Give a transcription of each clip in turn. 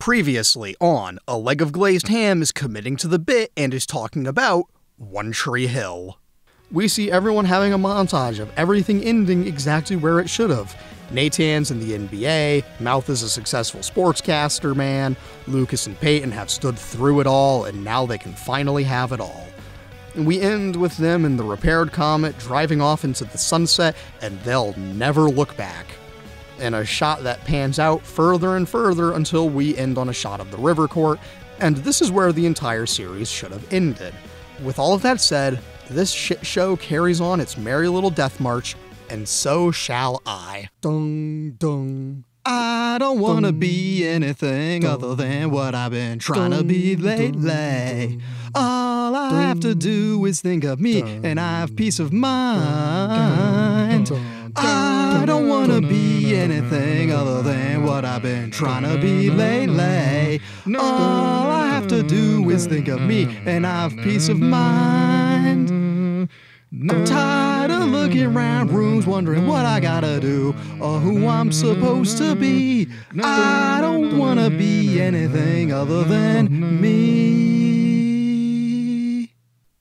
Previously on A Leg of Glazed Ham is committing to the bit and is talking about One Tree Hill. We see everyone having a montage of everything ending exactly where it should have. Nathan's in the NBA, Mouth is a successful sportscaster man, Lucas and Peyton have stood through it all, and now they can finally have it all. And we end with them in the repaired Comet driving off into the sunset, and they'll never look back. In a shot that pans out further and further until we end on a shot of the river court, and this is where the entire series should have ended. With all of that said, this shit show carries on its merry little death march, and so shall I. Dung, dung. I don't wanna be anything other than what I've been trying to be lately. All I have to do is think of me, and I have peace of mind. I don't wanna be anything other than what I've been trying to be lately. All I have to do is think of me, and I have peace of mind. I'm tired of looking around rooms wondering what I gotta do or who I'm supposed to be. I don't wanna be anything other than me.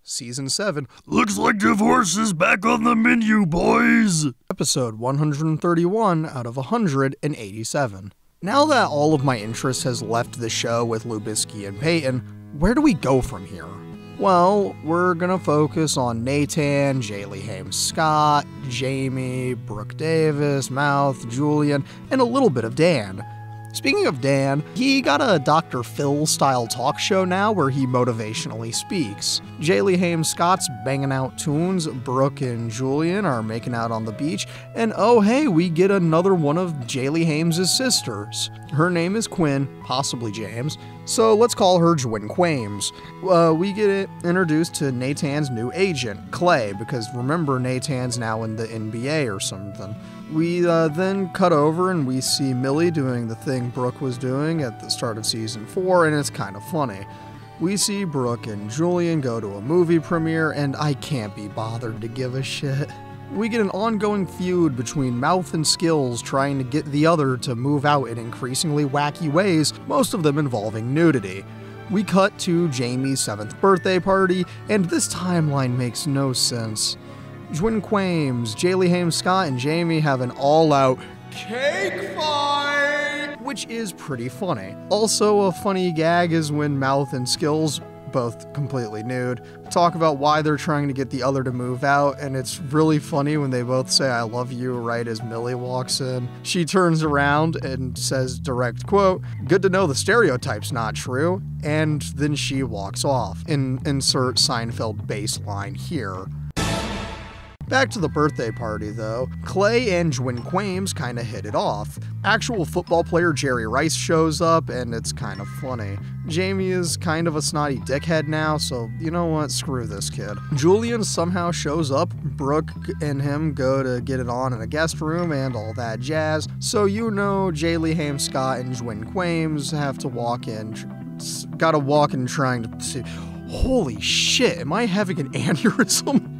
Season 7. Looks like divorce is back on the menu, boys! Episode 131 out of 187. Now that all of my interest has left the show with Lubisky and Peyton, where do we go from here? Well, we're gonna focus on Nathan, Jaylee Hames Scott, Jamie, Brooke Davis, Mouth, Julian, and a little bit of Dan. Speaking of Dan, he got a Dr. Phil-style talk show now where he motivationally speaks. Jaylee Hames Scott's banging out tunes, Brooke and Julian are making out on the beach, and oh hey, we get another one of Jaylee Hames' sisters. Her name is Quinn, possibly James, so let's call her Jwin Quames. We get introduced to Nathan's new agent, Clay, because remember Nathan's now in the NBA or something. We then cut over and we see Millie doing the thing Brooke was doing at the start of season 4, and it's kind of funny. We see Brooke and Julian go to a movie premiere, and I can't be bothered to give a shit. We get an ongoing feud between Mouth and Skills trying to get the other to move out in increasingly wacky ways, most of them involving nudity. We cut to Jamie's 7th birthday party, and this timeline makes no sense. Jwin Quames, Jaylee Hames Scott, and Jamie have an all-out cake fight, which is pretty funny. Also, a funny gag is when Mouth and Skills, both completely nude, talk about why they're trying to get the other to move out, and it's really funny when they both say I love you right as Millie walks in. She turns around and says, direct quote, good to know the stereotype's not true, and then she walks off. Insert Seinfeld baseline here. Back to the birthday party though, Clay and Jwin Quames kinda hit it off. Actual football player Jerry Rice shows up and it's kind of funny. Jamie is kind of a snotty dickhead now, so you know what, screw this kid. Julian somehow shows up, Brooke and him go to get it on in a guest room and all that jazz, so you know Jaylee Hames Scott and Jwin Quames have to walk in, gotta walk in trying to see, holy shit, am I having an aneurysm?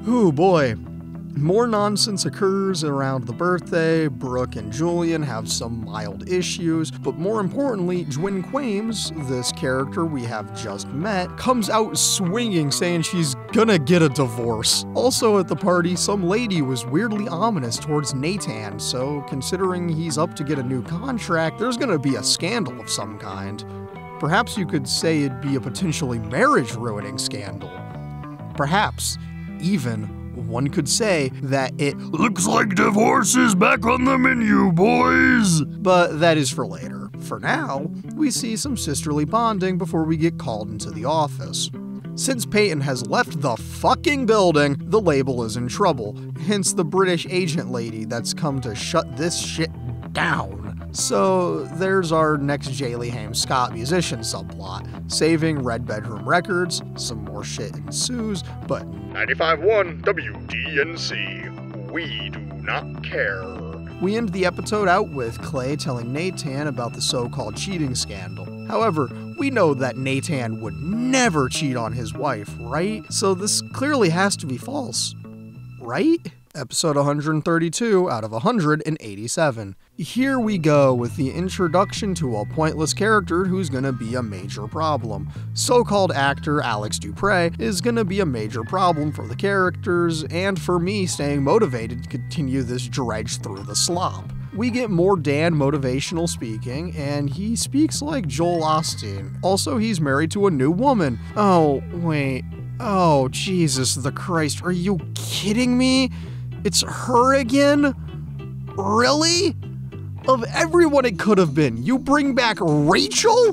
Ooh boy. More nonsense occurs around the birthday, Brooke and Julian have some mild issues, but more importantly, Jwin Quames, this character we have just met, comes out swinging saying she's gonna get a divorce. Also at the party, some lady was weirdly ominous towards Nathan, so considering he's up to get a new contract, there's gonna be a scandal of some kind. Perhaps you could say it'd be a potentially marriage-ruining scandal. Perhaps, even, one could say that it looks like divorce is back on the menu, boys! But that is for later. For now, we see some sisterly bonding before we get called into the office. Since Peyton has left the fucking building, the label is in trouble, hence the British agent lady that's come to shut this shit down. So there's our next Jaylee Hames Scott musician subplot, saving Red Bedroom Records, some more shit ensues, but 95.1 WDNC, we do not care. We end the episode out with Clay telling Nathan about the so-called cheating scandal. However, we know that Nathan would never cheat on his wife, right? So this clearly has to be false, right? episode 132 out of 187. Here we go with the introduction to a pointless character who's gonna be a major problem. So-called actor Alex Dupre is gonna be a major problem for the characters, and for me staying motivated to continue this dredge through the slop. We get more Dan motivational speaking, and he speaks like Joel Osteen. Also, he's married to a new woman. Oh, wait. Oh, Jesus the Christ, are you kidding me? It's her again? Really? Of everyone it could have been, you bring back Rachel?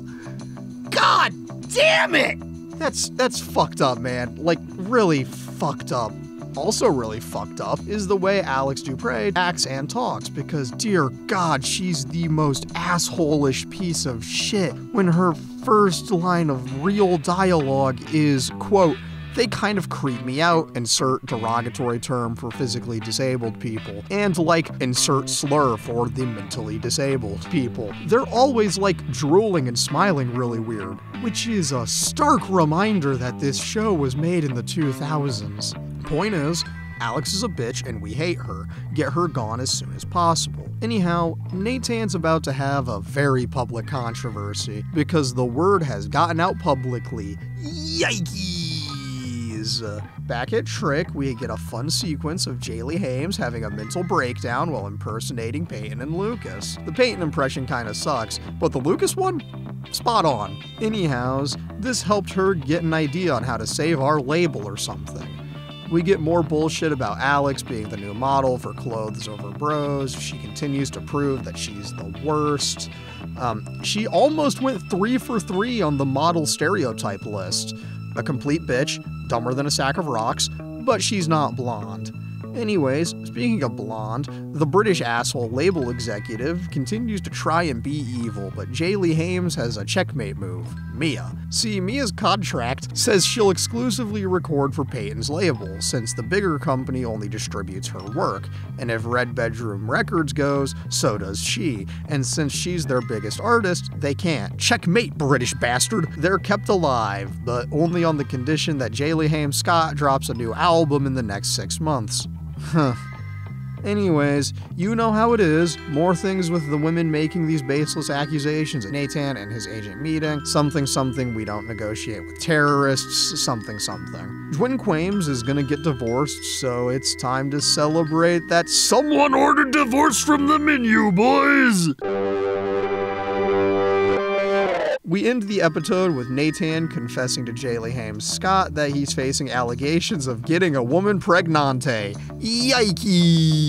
God damn it! That's fucked up, man. Like, really fucked up. Also really fucked up is the way Alex Dupre acts and talks, because dear God, she's the most asshole-ish piece of shit when her first line of real dialogue is, quote, "They kind of creep me out," insert derogatory term for physically disabled people, and like insert slur for the mentally disabled people. They're always like drooling and smiling really weird, which is a stark reminder that this show was made in the 2000s. Point is, Alex is a bitch and we hate her. Get her gone as soon as possible. Anyhow, Natan's about to have a very public controversy because the word has gotten out publicly. Yikes! Back at Trick, we get a fun sequence of Jaylee Hames having a mental breakdown while impersonating Peyton and Lucas. The Peyton impression kinda sucks, but the Lucas one? Spot on. Anyhows, this helped her get an idea on how to save our label or something. We get more bullshit about Alex being the new model for Clothes Over Bros. She continues to prove that she's the worst. She almost went 3 for 3 on the model stereotype list. A complete bitch, dumber than a sack of rocks, but she's not blonde. Anyways, speaking of blonde, the British asshole label executive continues to try and be evil, but Jaylee Hames has a checkmate move, Mia. See, Mia's contract says she'll exclusively record for Peyton's label, since the bigger company only distributes her work, and if Red Bedroom Records goes, so does she, and since she's their biggest artist, they can't. Checkmate, British bastard! They're kept alive, but only on the condition that Jaylee Hames Scott drops a new album in the next 6 months. Huh. Anyways, you know how it is. More things with the women making these baseless accusations at Natan and his agent meeting. Something we don't negotiate with terrorists. Something. Dwin Quames is gonna get divorced, so it's time to celebrate that Someone ordered divorce from the menu, boys! We end the episode with Natan confessing to Jaylee Hames Scott that he's facing allegations of getting a woman pregnante. Yikes!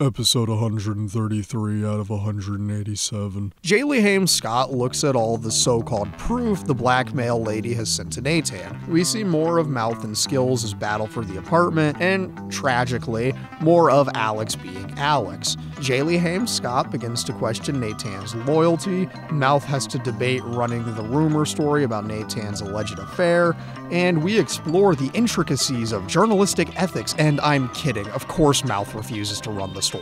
Episode 133 out of 187. Jaylee Hames Scott looks at all the so-called proof the blackmail lady has sent to Natan. We see more of Mouth and Skills' battle for the apartment, and, tragically, more of Alex being Alex. Jaylee Hames Scott begins to question Natan's loyalty, Mouth has to debate running the rumor story about Natan's alleged affair, and we explore the intricacies of journalistic ethics, and I'm kidding, of course Mouth refuses to run the story.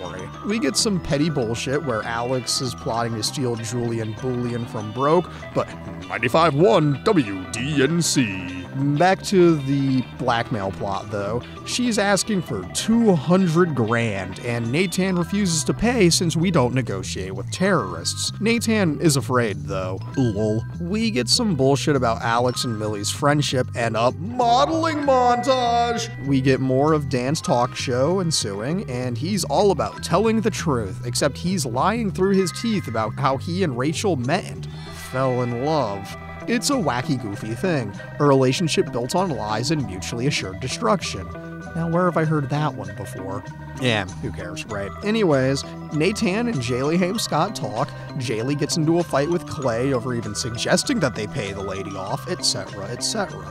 We get some petty bullshit where Alex is plotting to steal Julian Bullion from Broke, but 95.1 WDNC. Back to the blackmail plot though. She's asking for 200 grand, and Natan refuses to pay since we don't negotiate with terrorists. Natan is afraid though. Lol. We get some bullshit about Alex and Millie's friendship and a modeling montage. We get more of Dan's talk show ensuing, and he's all about telling the truth, except he's lying through his teeth about how he and Rachel met and fell in love. It's a wacky, goofy thing, a relationship built on lies and mutually assured destruction. Now, where have I heard that one before? Yeah, who cares, right? Anyways, Natan and Jaylee Hames Scott talk, Jaylee gets into a fight with Clay over even suggesting that they pay the lady off, etc., etc.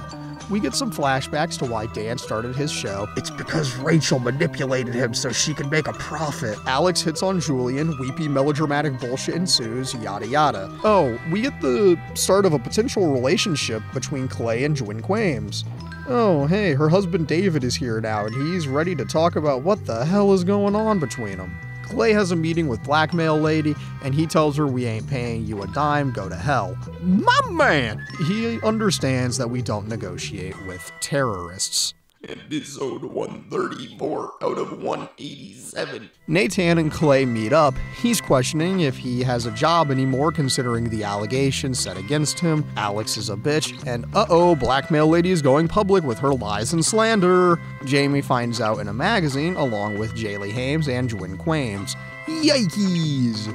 We get some flashbacks to why Dan started his show. It's because Rachel manipulated him so she could make a profit. Alex hits on Julian, weepy melodramatic bullshit ensues, yada yada. Oh, we get the start of a potential relationship between Clay and Dwin Quames. Oh, hey, her husband David is here now, and he's ready to talk about what the hell is going on between them. Clay has a meeting with Blackmail Lady, and he tells her we ain't paying you a dime, go to hell. My man! He understands that we don't negotiate with terrorists. Episode 134 out of 187. Nathan and Clay meet up. He's questioning if he has a job anymore considering the allegations set against him. Alex is a bitch, and blackmail lady is going public with her lies and slander. Jamie finds out in a magazine along with Jaylee Hames and Jwin Quames. Yikes!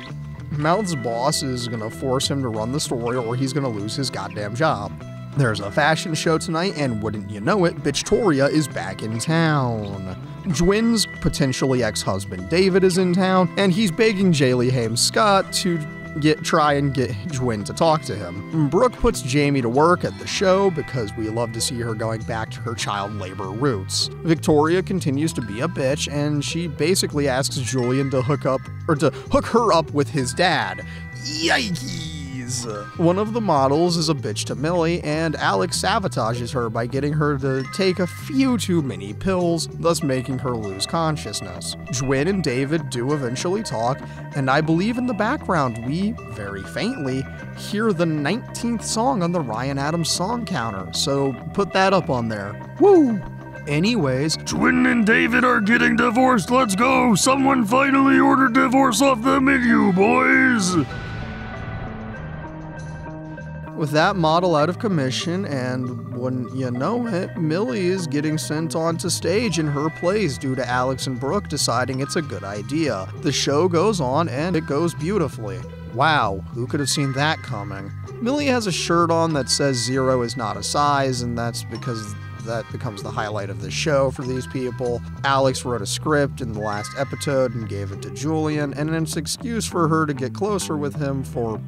Mouth's boss is gonna force him to run the story or he's gonna lose his goddamn job. There's a fashion show tonight, and wouldn't you know it, Bitchtoria is back in town. Jwin's potentially ex-husband David is in town, and he's begging Jaylee Hames Scott to try and get Jwin to talk to him. Brooke puts Jamie to work at the show because we love to see her going back to her child labor roots. Victoria continues to be a bitch, and she basically asks Julian to hook her up with his dad. Yikes! One of the models is a bitch to Millie, and Alex sabotages her by getting her to take a few too many pills, thus making her lose consciousness. Jwin and David do eventually talk, and I believe in the background we, very faintly, hear the 19th song on the Ryan Adams song counter, so put that up on there. Woo! Anyways, Jwin and David are getting divorced, let's go! Someone finally ordered divorce off the menu, boys! with that model out of commission, and when you know it, Millie is getting sent onto stage in her place due to Alex and Brooke deciding it's a good idea. The show goes on, and it goes beautifully. Wow, who could have seen that coming? Millie has a shirt on that says 0 is not a size, and that's because that becomes the highlight of the show for these people. Alex wrote a script in the last episode and gave it to Julian, and it's an excuse for her to get closer with him for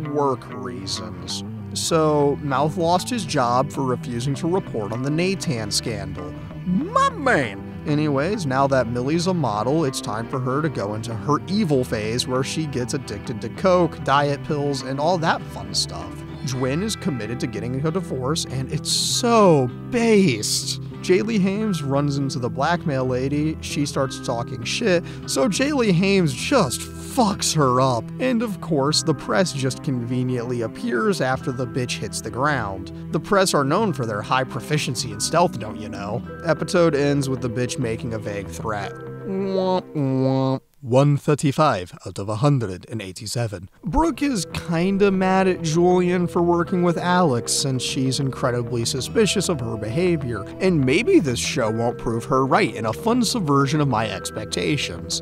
work reasons. So, Mouth lost his job for refusing to report on the Nathan scandal. My man! Anyways, now that Millie's a model, it's time for her to go into her evil phase where she gets addicted to coke, diet pills, and all that fun stuff. Jwin is committed to getting a divorce, and it's so based. Jaylee Hames runs into the blackmail lady, she starts talking shit, so Jaylee Hames just fucks her up. And of course, the press just conveniently appears after the bitch hits the ground. The press are known for their high proficiency in stealth, don't you know? Episode ends with the bitch making a vague threat. Womp womp. 135 out of 187. Brooke is kinda mad at Julian for working with Alex since she's incredibly suspicious of her behavior, and maybe this show won't prove her right in a fun subversion of my expectations.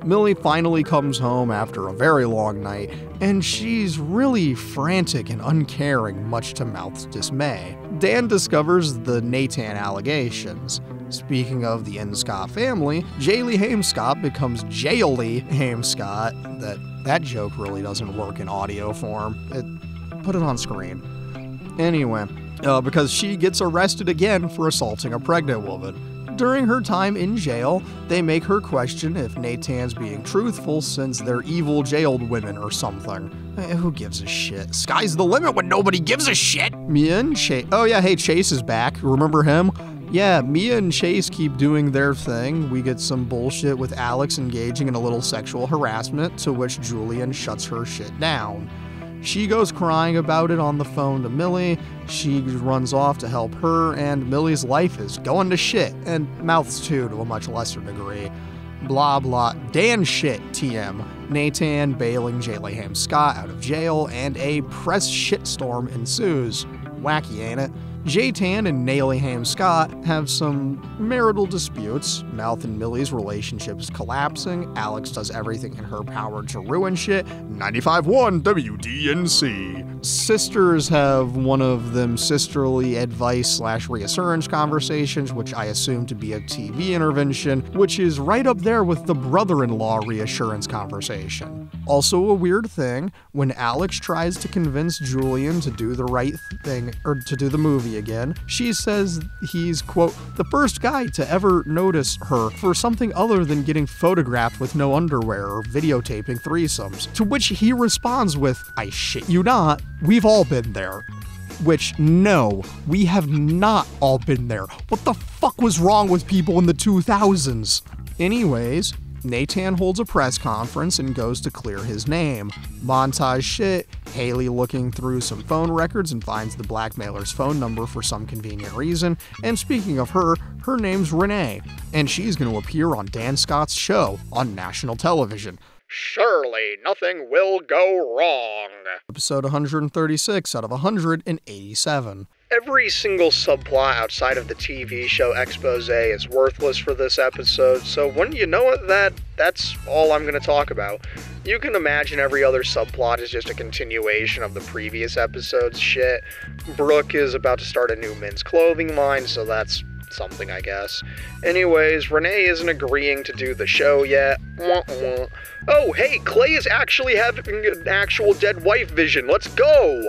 Millie finally comes home after a very long night, and she's really frantic and uncaring, much to Mouth's dismay. Dan discovers the Nathan allegations. Speaking of the N. Scott family, Jaylee Hames Scott becomes Jaylee Hames Scott. That joke really doesn't work in audio form. Put it on screen. Anyway, because she gets arrested again for assaulting a pregnant woman. During her time in jail, they make her question if Nathan's being truthful since they're evil jailed women or something. Who gives a shit? Sky's the limit when nobody gives a shit! Mia and Chase. Oh yeah, hey, Chase is back. Remember him? Yeah, Mia and Chase keep doing their thing. We get some bullshit with Alex engaging in a little sexual harassment, to which Julian shuts her shit down. She goes crying about it on the phone to Millie, she runs off to help her, and Millie's life is going to shit, and Mouth's too to a much lesser degree. Blah blah, Dan shit, TM. Nathan bailing Jaylee Hames Scott out of jail, and a press shitstorm ensues. Wacky, ain't it? Jaytan and Jaylee Hames Scott have some marital disputes. Mouth and Millie's relationship is collapsing. Alex does everything in her power to ruin shit. 95.1 WDNC. Sisters have one of them sisterly advice/reassurance conversations, which I assume to be a TV intervention, which is right up there with the brother-in-law reassurance conversation. Also a weird thing, when Alex tries to convince Julian to do the right thing, or to do the movie again, she says he's, quote, the first guy to ever notice her for something other than getting photographed with no underwear or videotaping threesomes, to which he responds with, I shit you not, we've all been there. Which, no, we have not all been there. What the fuck was wrong with people in the 2000s? Anyways, Nathan holds a press conference and goes to clear his name. Montage shit, Haley looking through some phone records and finds the blackmailer's phone number for some convenient reason. And speaking of her name's Renee, and she's going to appear on Dan Scott's show on national television. Surely nothing will go wrong. Episode 136 out of 187. Every single subplot outside of the TV show expose is worthless for this episode, so when you know it, that's all I'm going to talk about. You can imagine every other subplot is just a continuation of the previous episode's shit. Brooke is about to start a new men's clothing line, so that's something, I guess. Anyways, Renee isn't agreeing to do the show yet. Wah, wah. Oh, hey, Clay is actually having an actual dead wife vision. Let's go!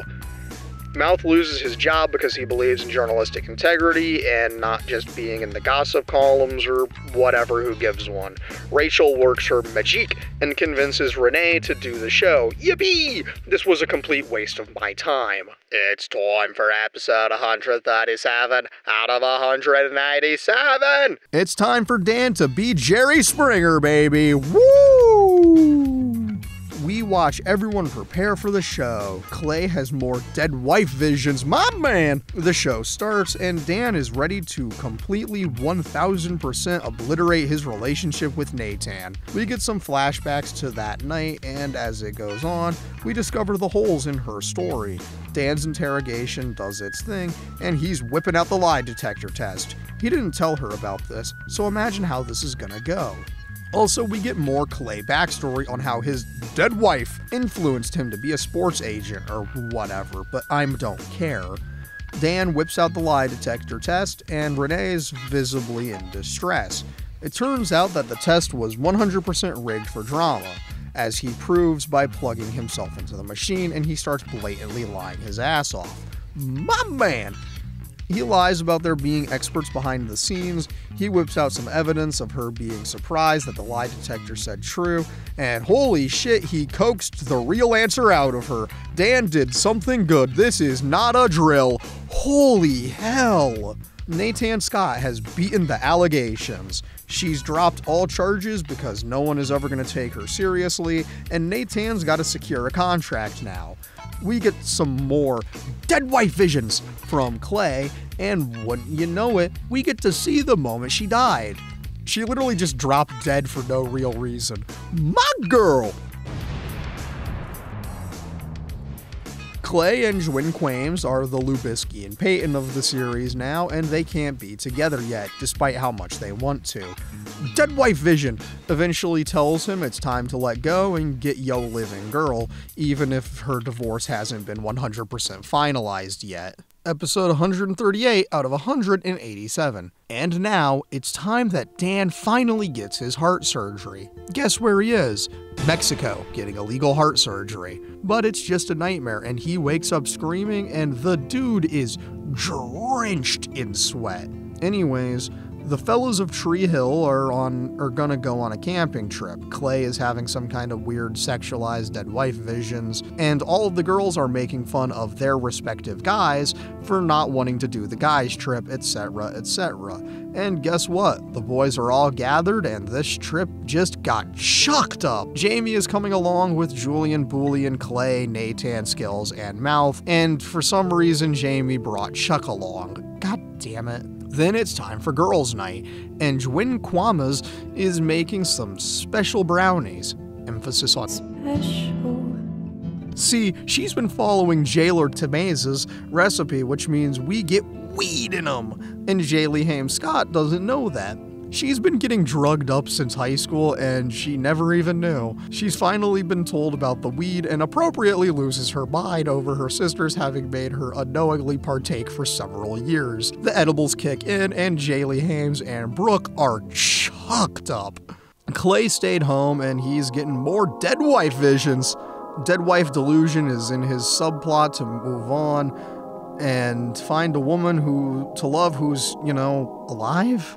Mouth loses his job because he believes in journalistic integrity and not just being in the gossip columns or whatever, who gives one. Rachel works her magic and convinces Renee to do the show. Yippee! This was a complete waste of my time. It's time for episode 137 out of 187! It's time for Dan to be Jerry Springer, baby! Woo! We watch everyone prepare for the show. Clay has more dead wife visions, my man! The show starts, and Dan is ready to completely 1000% obliterate his relationship with Nathan. We get some flashbacks to that night, and as it goes on, we discover the holes in her story. Dan's interrogation does its thing, and he's whipping out the lie detector test. He didn't tell her about this, so imagine how this is gonna go. Also, we get more Clay backstory on how his dead wife influenced him to be a sports agent or whatever, but I don't care. Dan whips out the lie detector test, and Renee is visibly in distress. It turns out that the test was 100% rigged for drama, as he proves by plugging himself into the machine, and he starts blatantly lying his ass off. My man! He lies about there being experts behind the scenes. He whips out some evidence of her being surprised that the lie detector said true, and holy shit, he coaxed the real answer out of her. Dan did something good. This is not a drill. Holy hell. Nathan Scott has beaten the allegations. She's dropped all charges because no one is ever going to take her seriously, and Nathan's got to secure a contract now. We get some more dead wife visions from Clay, and wouldn't you know it, we get to see the moment she died. She literally just dropped dead for no real reason. My girl! Clay and Jwin Quames are the Lubisky and Peyton of the series now, and they can't be together yet, despite how much they want to. Dead wife vision eventually tells him it's time to let go and get yo living girl, even if her divorce hasn't been 100% finalized yet. Episode 138 out of 187. And now, it's time that Dan finally gets his heart surgery. Guess where he is? Mexico, getting illegal heart surgery. But it's just a nightmare, and he wakes up screaming, and the dude is drenched in sweat. Anyways, the fellows of Tree Hill are gonna go on a camping trip. Clay is having some kind of weird sexualized dead wife visions, and all of the girls are making fun of their respective guys for not wanting to do the guys trip, etc., etc. And guess what? The boys are all gathered, and this trip just got chucked up. Jamie is coming along with Julian, Booley, Clay, Nathan, Skills, and Mouth, and for some reason Jamie brought Chuck along. God damn it. Then it's time for girls' night, and Jwin Kwamas is making some special brownies. Emphasis on special. See, she's been following Jailer Tamaze's recipe, which means we get weed in them, and Jaylee Haim Scott doesn't know that. She's been getting drugged up since high school, and she never even knew. She's finally been told about the weed and appropriately loses her mind over her sisters having made her unknowingly partake for several years. The edibles kick in, and Jaylee Hames and Brooke are chucked up. Clay stayed home, and he's getting more dead wife visions. Dead wife delusion is in his subplot to move on and find a woman to love who's, alive?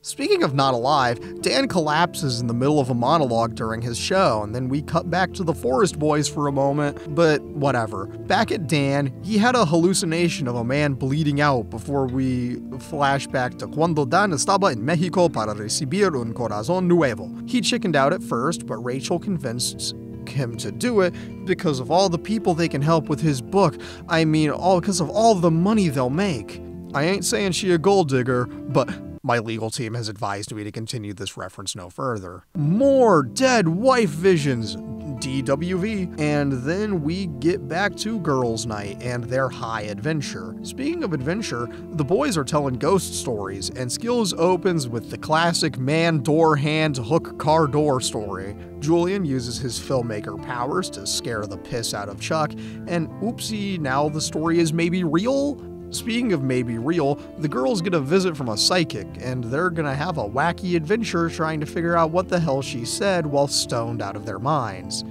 Speaking of not alive, Dan collapses in the middle of a monologue during his show, and then we cut back to the Forest Boys for a moment, but whatever. Back at Dan, he had a hallucination of a man bleeding out before we flash back to cuando Dan estaba en Mexico para recibir un corazón nuevo. He chickened out at first, but Rachel convinced him to do it because of all the people they can help with his book. I mean, all because of all the money they'll make. I ain't saying she a gold digger, but my legal team has advised me to continue this reference no further. More dead wife visions, DWV, and then we get back to girls' night and their high adventure. Speaking of adventure, the boys are telling ghost stories, and Skills opens with the classic man door hand hook car door story. Julian uses his filmmaker powers to scare the piss out of Chuck, and oopsie, now the story is maybe real? Speaking of maybe real, the girls get a visit from a psychic, and they're gonna have a wacky adventure trying to figure out what the hell she said while stoned out of their minds.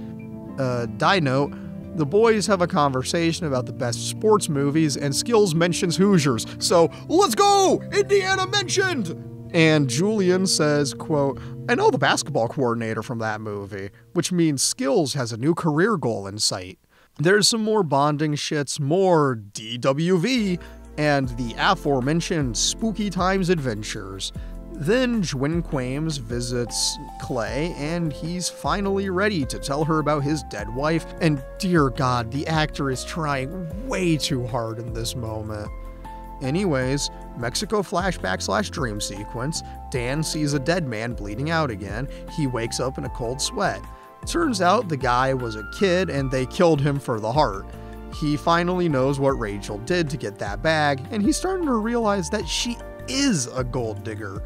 Die note, the boys have a conversation about the best sports movies, and Skills mentions Hoosiers, so let's go! Indiana mentioned! And Julian says, quote, I know the basketball coordinator from that movie, which means Skills has a new career goal in sight. There's some more bonding shits, more DWV, and the aforementioned Spooky Times adventures. Then Jwin Quames visits Clay, and he's finally ready to tell her about his dead wife, and dear God, the actor is trying way too hard in this moment. Anyways, Mexico flashback/dream sequence, Dan sees a dead man bleeding out again. He wakes up in a cold sweat. Turns out the guy was a kid and they killed him for the heart. He finally knows what Rachel did to get that bag, and he's starting to realize that she is a gold digger.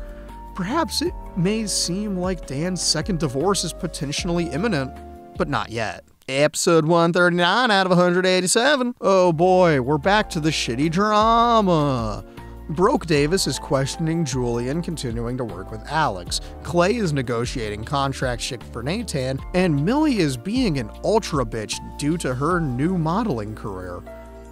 Perhaps it may seem like Dan's second divorce is potentially imminent, but not yet. Episode 139 out of 187. Oh boy, we're back to the shitty drama. Broke Davis is questioning Julian, continuing to work with Alex. Clay is negotiating contract shit for Nathan, and Millie is being an ultra bitch due to her new modeling career.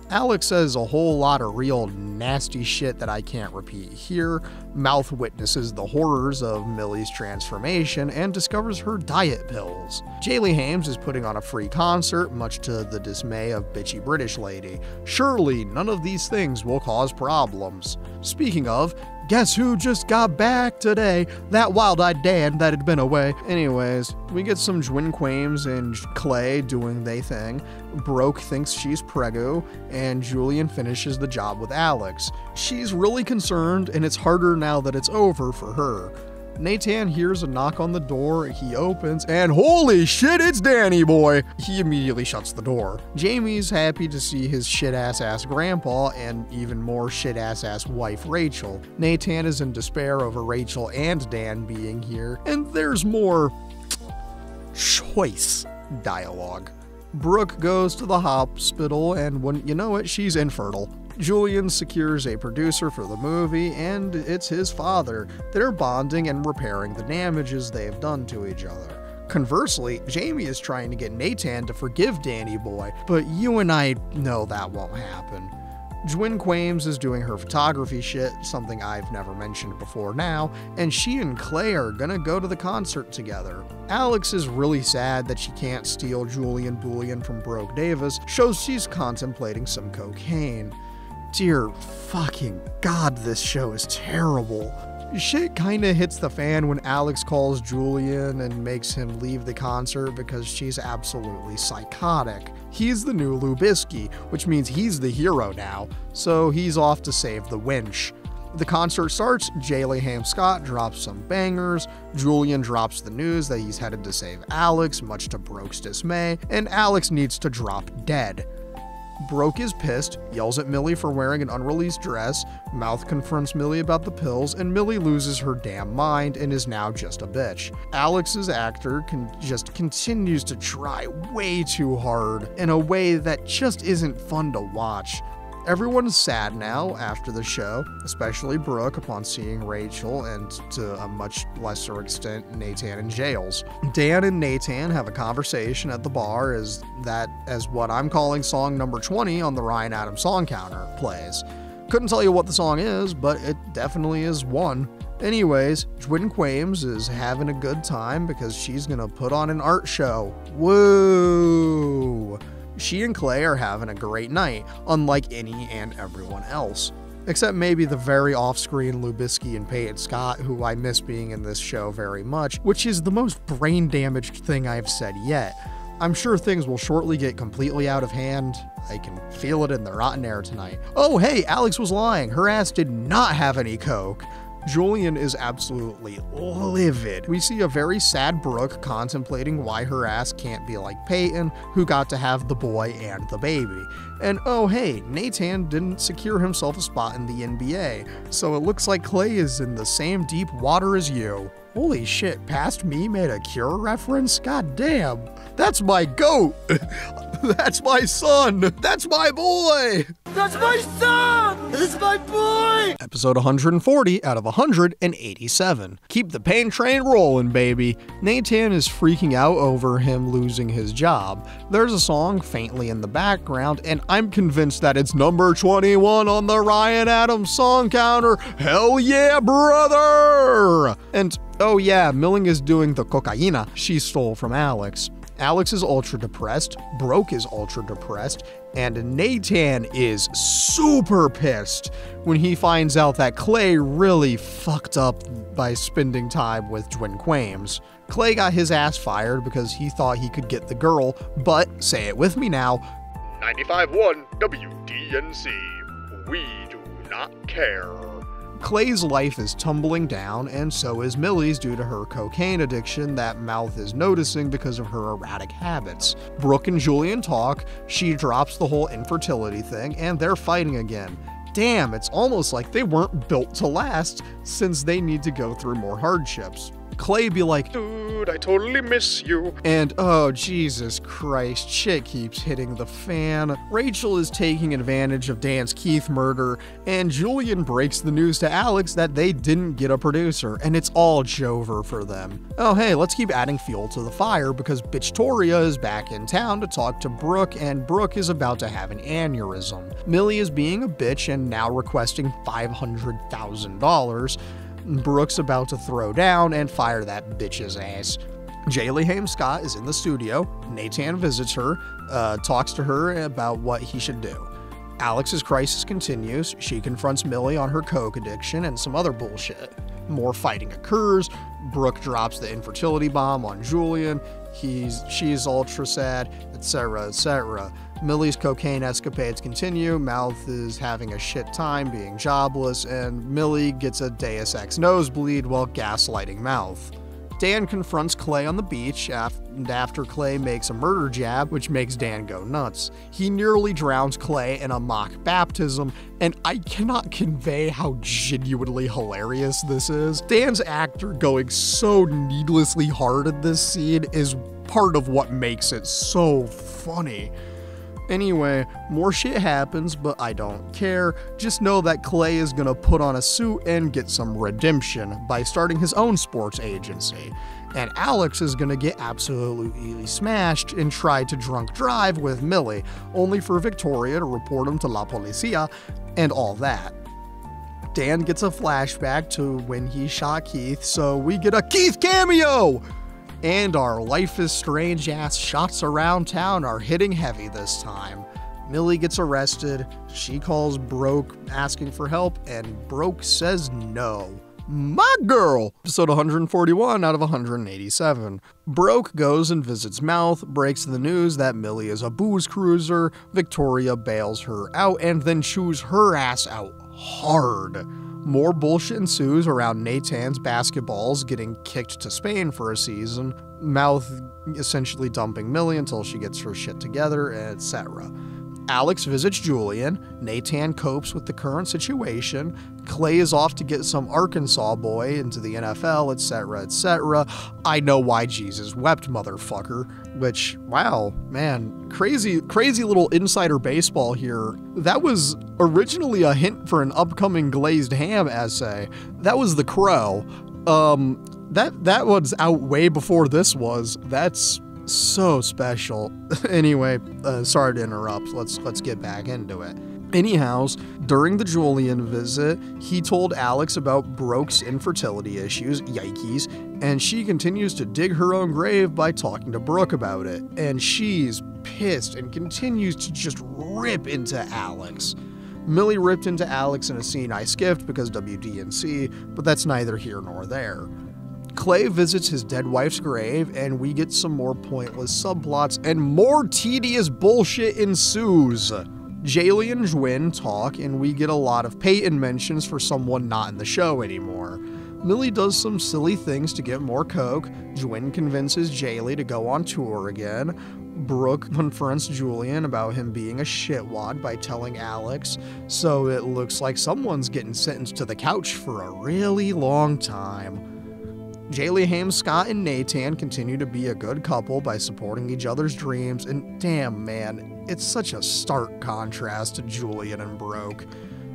Alex says a whole lot of real nasty shit that I can't repeat here. Mouth witnesses the horrors of Millie's transformation and discovers her diet pills. Jaylee Hames is putting on a free concert, much to the dismay of bitchy British lady. Surely none of these things will cause problems. Speaking of, guess who just got back today? That wild-eyed dad that had been away. Anyways, we get some Jwin Quames and Clay doing they thing. Broke thinks she's preggo, and Julian finishes the job with Alex. She's really concerned, and it's harder now that it's over for her. Nathan hears a knock on the door, he opens, and holy shit, it's Danny boy! He immediately shuts the door. Jamie's happy to see his shit-ass grandpa and even more shit-ass wife Rachel. Nathan is in despair over Rachel and Dan being here, and there's more choice dialogue. Brooke goes to the hospital, and wouldn't you know it, she's infertile. Julian secures a producer for the movie, and it's his father. They're bonding and repairing the damages they've done to each other. Conversely, Jamie is trying to get Nathan to forgive Danny boy, but you and I know that won't happen. Jwin Quames is doing her photography shit, something I've never mentioned before now, and she and Clay are gonna go to the concert together. Alex is really sad that she can't steal Julian Bullion from Broke Davis, shows she's contemplating some cocaine. Dear fucking God, this show is terrible. Shit kinda hits the fan when Alex calls Julian and makes him leave the concert because she's absolutely psychotic. He's the new Lubisky, which means he's the hero now, so he's off to save the winch. The concert starts, Jaylee Hames Scott drops some bangers, Julian drops the news that he's headed to save Alex, much to Broke's dismay, and Alex needs to drop dead. Broke is pissed, yells at Millie for wearing an unreleased dress, Mouth confronts Millie about the pills, and Millie loses her damn mind and is now just a bitch. Alex's actor just continues to try way too hard in a way that just isn't fun to watch. Everyone's sad now after the show, especially Brooke upon seeing Rachel and, to a much lesser extent, Nathan in jails. Dan and Nathan have a conversation at the bar as what I'm calling song number 20 on the Ryan Adams song counter plays. Couldn't tell you what the song is, but it definitely is one. Anyways, Jwin Quames is having a good time because she's gonna put on an art show. Woo! She and Clay are having a great night, unlike any and everyone else. Except maybe the very off-screen Lubisky and Peyton Scott, who I miss being in this show very much, which is the most brain-damaged thing I've said yet. I'm sure things will shortly get completely out of hand. I can feel it in the rotten air tonight. Oh, hey, Alex was lying. Her ass did not have any coke. Julian is absolutely livid. We see a very sad Brooke contemplating why her ass can't be like Peyton, who got to have the boy and the baby. And oh hey, Nathan didn't secure himself a spot in the NBA, so it looks like Clay is in the same deep water as you. Holy shit, Past Me made a Cure reference? God damn, that's my goat! That's my son! That's my boy! That's my son! That's my boy! Episode 140 out of 187. Keep the pain train rolling, baby. Nathan is freaking out over him losing his job. There's a song faintly in the background, and I'm convinced that it's number 21 on the Ryan Adams song counter. Hell yeah, brother! And oh yeah, Milling is doing the cocaína she stole from Alex. Alex is ultra depressed, Broke is ultra depressed, and Nathan is super pissed when he finds out that Clay really fucked up by spending time with Twin Quames. Clay got his ass fired because he thought he could get the girl, but, say it with me now, 95.1 WDNC. We do not care. Clay's life is tumbling down, and so is Millie's due to her cocaine addiction that Mouth is noticing because of her erratic habits. Brooke and Julian talk, she drops the whole infertility thing, and they're fighting again. Damn, it's almost like they weren't built to last, since they need to go through more hardships. Clay be like, dude, I totally miss you. And oh, Jesus Christ, shit keeps hitting the fan. Rachel is taking advantage of Dan's Keith murder, and Julian breaks the news to Alex that they didn't get a producer, and it's all Jover for them. Oh hey, let's keep adding fuel to the fire because Bitchtoria is back in town to talk to Brooke, and Brooke is about to have an aneurysm. Millie is being a bitch and now requesting $500,000. Brooke's about to throw down and fire that bitch's ass. Jaylee Haim Scott is in the studio. Nathan visits her, talks to her about what he should do. Alex's crisis continues. She confronts Millie on her coke addiction and some other bullshit. More fighting occurs. Brooke drops the infertility bomb on Julian. She's ultra sad, etc., etc. Millie's cocaine escapades continue. Mouth is having a shit time being jobless, and Millie gets a Deus Ex nosebleed while gaslighting Mouth. Dan confronts Clay on the beach, and after Clay makes a murder jab, which makes Dan go nuts. He nearly drowns Clay in a mock baptism, and I cannot convey how genuinely hilarious this is. Dan's actor going so needlessly hard at this scene is part of what makes it so funny. Anyway, more shit happens, but I don't care. Just know that Clay is gonna put on a suit and get some redemption by starting his own sports agency. And Alex is gonna get absolutely smashed and try to drunk drive with Millie, only for Victoria to report him to La Policia and all that. Dan gets a flashback to when he shot Keith, so we get a Keith cameo! And our Life is Strange ass shots around town are hitting heavy this time. Millie gets arrested, she calls Broke asking for help, and Broke says no. My girl! Episode 141 out of 187. Broke goes and visits Mouth, breaks the news that Millie is a booze cruiser, Victoria bails her out, and then chews her ass out hard. More bullshit ensues around Nathan's basketballs getting kicked to Spain for a season, Mouth essentially dumping Millie until she gets her shit together, etc. Alex visits Julian, Nathan copes with the current situation, Clay is off to get some Arkansas boy into the NFL, etc., etc. I know why Jesus wept, motherfucker. Which, wow, man, crazy little insider baseball here. That was originally a hint for an upcoming Glazed Ham essay. That was The Crow. That was out way before this was. That's so special. Anyway, sorry to interrupt. Let's get back into it. Anyhows, during the Julian visit, he told Alex about Broke's infertility issues, yikes, and she continues to dig her own grave by talking to Brooke about it. And she's pissed and continues to just rip into Alex. Millie ripped into Alex in a scene I skipped because WDNC, but that's neither here nor there. Clay visits his dead wife's grave, and we get some more pointless subplots, and more tedious bullshit ensues. Jaylee and Jwin talk, and we get a lot of Peyton mentions for someone not in the show anymore. Millie does some silly things to get more coke. Jwin convinces Jaylee to go on tour again. Brooke confronts Julian about him being a shitwad by telling Alex, so it looks like someone's getting sentenced to the couch for a really long time. Jaylee Haim, Scott, and Nathan continue to be a good couple by supporting each other's dreams, and damn man, it's such a stark contrast to Julian and Brooke.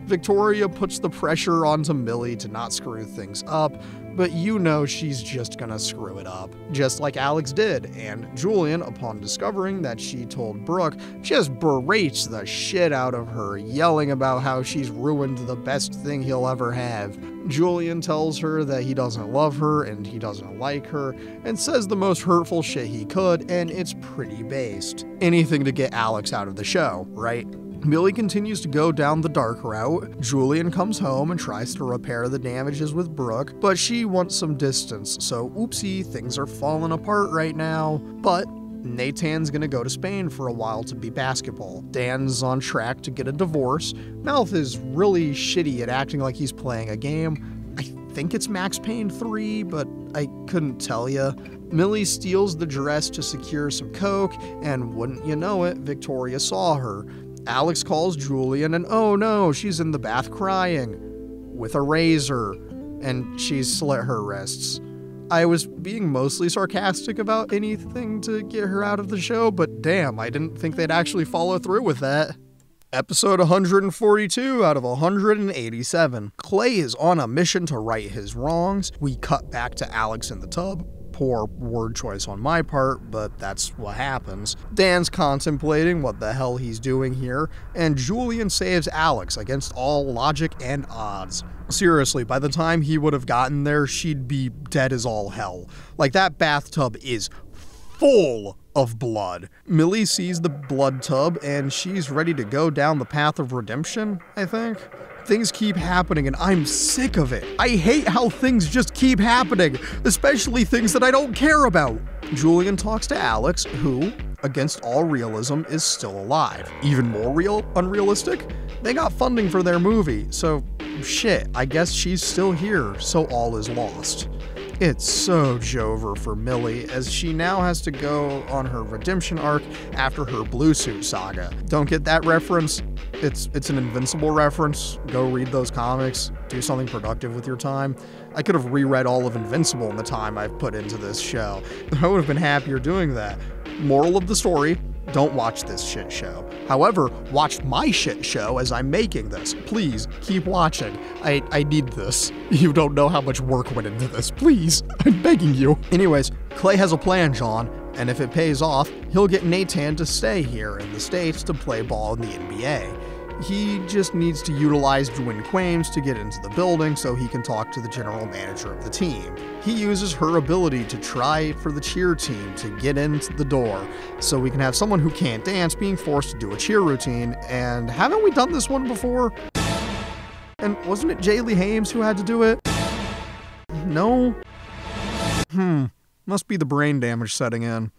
Victoria puts the pressure onto Millie to not screw things up, but you know she's just gonna screw it up, just like Alex did, and Julian, upon discovering that she told Brooke, just berates the shit out of her, yelling about how she's ruined the best thing he'll ever have. Julian tells her that he doesn't love her and he doesn't like her, and says the most hurtful shit he could, and it's pretty based. Anything to get Alex out of the show, right? Millie continues to go down the dark route. Julian comes home and tries to repair the damages with Brooke, but she wants some distance, so oopsie, things are falling apart right now. But Nathan's gonna go to Spain for a while to be basketball. Dan's on track to get a divorce. Mouth is really shitty at acting like he's playing a game. I think it's Max Payne 3, but I couldn't tell ya. Millie steals the dress to secure some coke, and wouldn't you know it, Victoria saw her. Alex calls Julian, and oh no, she's in the bath crying with a razor, and she's slit her wrists. I was being mostly sarcastic about anything to get her out of the show, but damn, I didn't think they'd actually follow through with that. Episode 142 out of 187. Clay is on a mission to right his wrongs. We cut back to Alex in the tub. Poor word choice on my part, but that's what happens. Dan's contemplating what the hell he's doing here, and Julian saves Alex against all logic and odds. Seriously, by the time he would have gotten there, she'd be dead as all hell. Like, that bathtub is full of blood. Millie sees the blood tub, and she's ready to go down the path of redemption, I think. Things keep happening, and I'm sick of it. I hate how things just keep happening, especially things that I don't care about. Julian talks to Alex, who, against all realism, is still alive. Even more unrealistic? They got funding for their movie, so shit, I guess she's still here, so all is lost. It's so Jover for Millie, as she now has to go on her redemption arc after her blue suit saga. Don't get that reference? It's an Invincible reference. Go read those comics. Do something productive with your time. I could have reread all of Invincible in the time I've put into this show. I would have been happier doing that. Moral of the story, don't watch this shit show. However, watch my shit show as I'm making this. Please, keep watching. I need this. You don't know how much work went into this. Please, I'm begging you. Anyways, Clay has a plan, John, and if it pays off, he'll get Nathan to stay here in the States to play ball in the NBA. He just needs to utilize Jwin Quames to get into the building so he can talk to the general manager of the team. He uses her ability to try for the cheer team to get into the door, so we can have someone who can't dance being forced to do a cheer routine, and haven't we done this one before? And wasn't it Jaylee Hames who had to do it? No? Must be the brain damage setting in.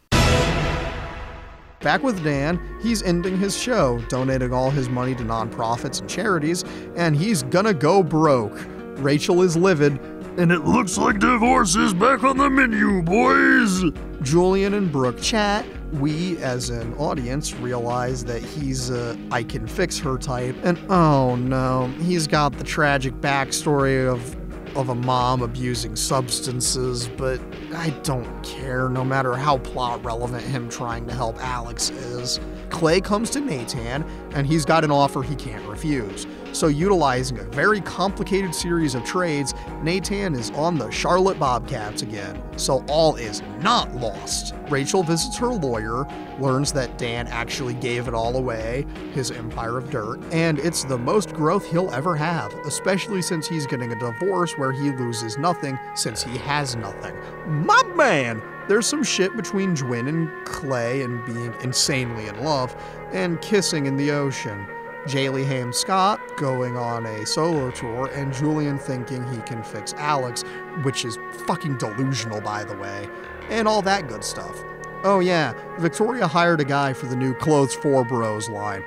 Back with Dan, he's ending his show, donating all his money to nonprofits and charities, and he's gonna go broke. Rachel is livid, And it looks like divorce is back on the menu, boys! Julian and Brooke chat. We, as an audience, realize that he's a I can fix her type, and oh no, he's got the tragic backstory of a mom abusing substances, but I don't care no matter how plot relevant him trying to help Alex is. Clay comes to Nathan, and he's got an offer he can't refuse. So utilizing a very complicated series of trades, Nathan is on the Charlotte Bobcats again, so all is not lost. Rachel visits her lawyer, learns that Dan actually gave it all away, his empire of dirt, and it's the most growth he'll ever have, especially since he's getting a divorce where he loses nothing since he has nothing. My man! There's some shit between Jwin and Clay and being insanely in love, and kissing in the ocean. Jaylee Haim Scott going on a solo tour, and Julian thinking he can fix Alex, which is fucking delusional, by the way, and all that good stuff. Oh yeah, Victoria hired a guy for the new Clothes for Bros line.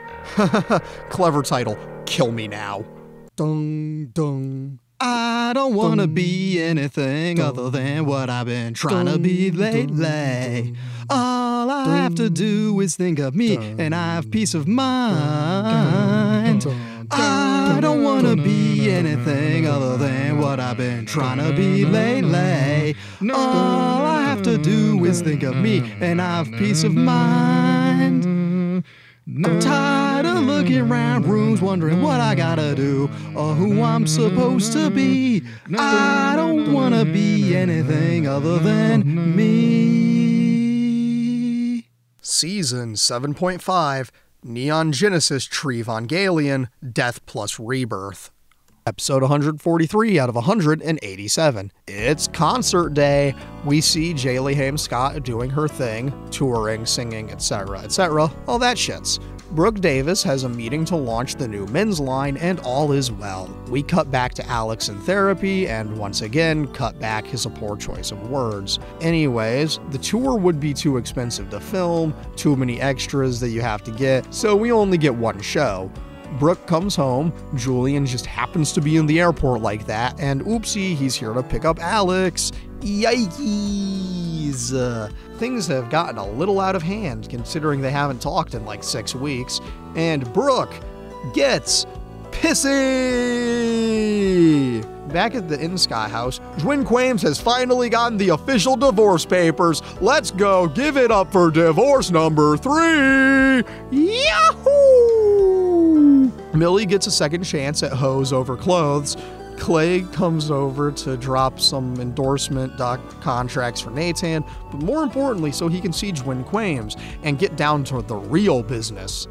Clever title, Kill Me Now. Dung, dung. I don't wanna be anything other than what I've been trying to be lately. All I have to do is think of me and I have peace of mind. I don't wanna be anything other than what I've been trying to be lately. All I have to do is think of me and I have peace of mind. I'm tired of looking around rooms wondering what I gotta do or who I'm supposed to be. I don't wanna be anything other than me. Season 7.5, Neon Genesis Trevangelion, Death plus Rebirth. Episode 143 out of 187. It's concert day. We see Jaylee Haim Scott doing her thing, touring, singing, etc., etc., all that shits. Brooke Davis has a meeting to launch the new men's line, and all is well. We cut back to Alex in therapy, and once again, cut back is a poor choice of words. Anyways, the tour would be too expensive to film, too many extras that you have to get, so we only get one show. Brooke comes home, Julian just happens to be in the airport like that, and oopsie, he's here to pick up Alex. Yikes! Things have gotten a little out of hand considering they haven't talked in like 6 weeks, and Brooke gets pissy! Back at the In-Sky house, Jwin Quames has finally gotten the official divorce papers. Let's go give it up for divorce number 3! Yahoo! Millie gets a second chance at Hoes Over Clothes. Clay comes over to drop some endorsement contracts for Nathan, but more importantly, so he can see Jwin Quames and get down to the real business.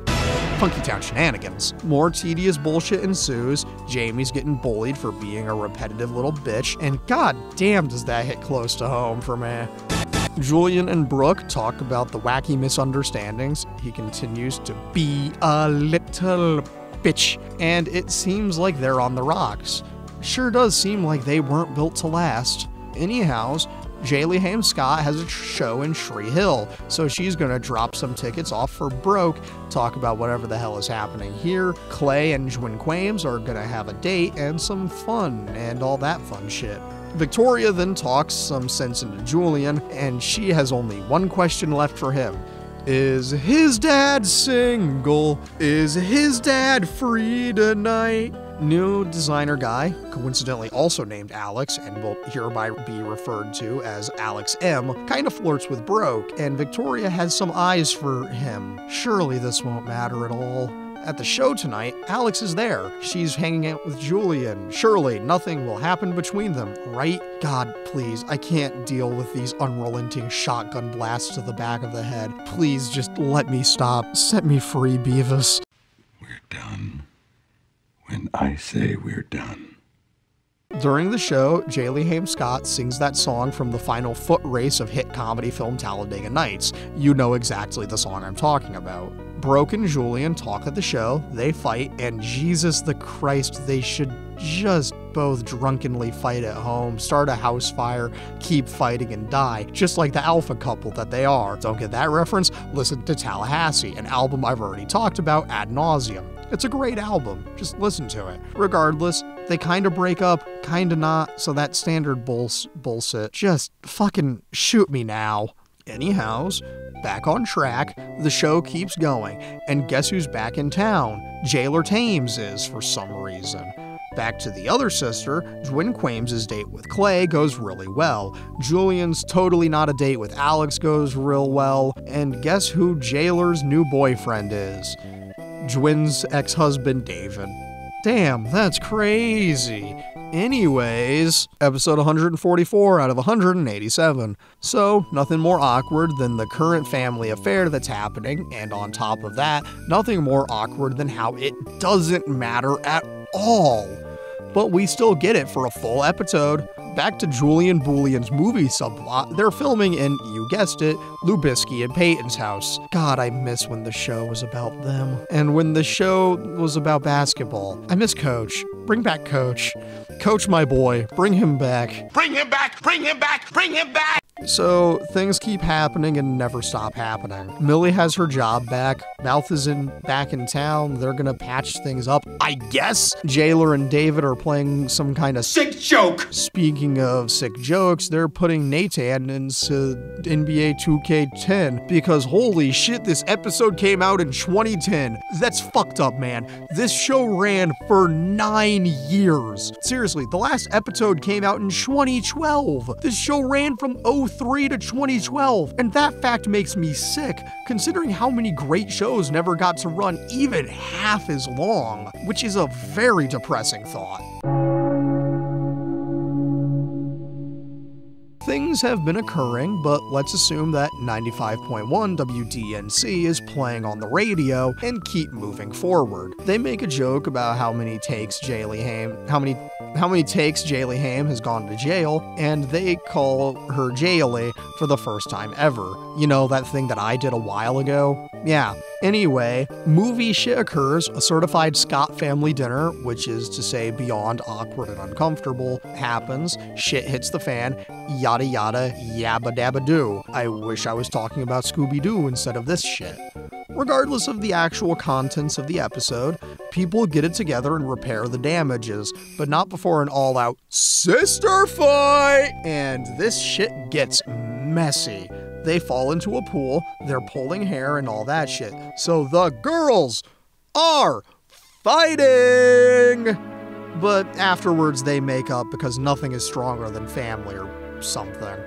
Funky Town shenanigans. More tedious bullshit ensues. Jamie's getting bullied for being a repetitive little bitch, and god damn does that hit close to home for me. Julian and Brooke talk about the wacky misunderstandings. He continues to be a little bitch, and it seems like they're on the rocks. Sure does seem like they weren't built to last. Anyhows, Jaylee Haim Scott has a show in Shree Hill, so she's gonna drop some tickets off for Broke, talk about whatever the hell is happening here. Clay and Jwin Quames are gonna have a date and some fun and all that fun shit. Victoria then talks some sense into Julian, and she has only one question left for him. Is his dad single? Is his dad free tonight? New designer guy, coincidentally also named Alex and will hereby be referred to as Alex M, kind of flirts with Broke, and Victoria has some eyes for him. Surely this won't matter at all. At the show tonight, Alex is there. She's hanging out with Julian. Surely nothing will happen between them, right? God, please, I can't deal with these unrelenting shotgun blasts to the back of the head. Please just let me stop. Set me free, Beavis. We're done. When I say we're done. During the show, Jaylee Haim Scott sings that song from the final foot race of hit comedy film Talladega Nights. You know exactly the song I'm talking about. Broke and Julian talk at the show, they fight, and Jesus the Christ, they should just both drunkenly fight at home, start a house fire, keep fighting and die, just like the alpha couple that they are. Don't get that reference? Listen to Tallahassee, an album I've already talked about ad nauseum. It's a great album, just listen to it. Regardless, they kinda break up, kinda not, so that standard bullshit, just fucking shoot me now. Anyhows, back on track, the show keeps going, and guess who's back in town? Jailer Thames is, for some reason. Back to the other sister, Jwin Quames' date with Clay goes really well. Julian's totally not a date with Alex goes real well, and guess who Jailer's new boyfriend is? Jwin's ex-husband, David. Damn, that's crazy. Anyways, episode 144 out of 187. So, nothing more awkward than the current family affair that's happening, and on top of that, nothing more awkward than how it doesn't matter at all. But we still get it for a full episode. back to Julian Boolion's movie subplot. They're filming in, you guessed it, Lubisky and Peyton's house. God, I miss when the show was about them. And when the show was about basketball. I miss Coach. Bring back Coach. Coach, my boy. Bring him back. Bring him back! Bring him back! Bring him back! So, things keep happening and never stop happening. Millie has her job back. Mouth is back in town. They're gonna patch things up, I guess. Jailer and David are playing some kind of Sick joke! Speaking of sick jokes, they're putting Nathan into NBA 2K10 because holy shit, this episode came out in 2010. That's fucked up, man. This show ran for 9 years. Seriously, the last episode came out in 2012. This show ran from 2003 to 2012, and that fact makes me sick, considering how many great shows never got to run even half as long, which is a very depressing thought. Things have been occurring, but let's assume that 95.1 WDNC is playing on the radio and keep moving forward. They make a joke about how many takes Jaylee Haim has gone to jail, and they call her Jaylee for the first time ever. You know, that thing that I did a while ago? Yeah. Anyway, movie shit occurs, a certified Scott family dinner, which is to say beyond awkward and uncomfortable, happens, shit hits the fan, yada yada, yabba dabba doo. I wish I was talking about Scooby-Doo instead of this shit. Regardless of the actual contents of the episode, people get it together and repair the damages, but not before an all-out sister fight! And this shit gets messy. They fall into a pool, they're pulling hair and all that shit. So the girls are fighting! But afterwards they make up because nothing is stronger than family or something.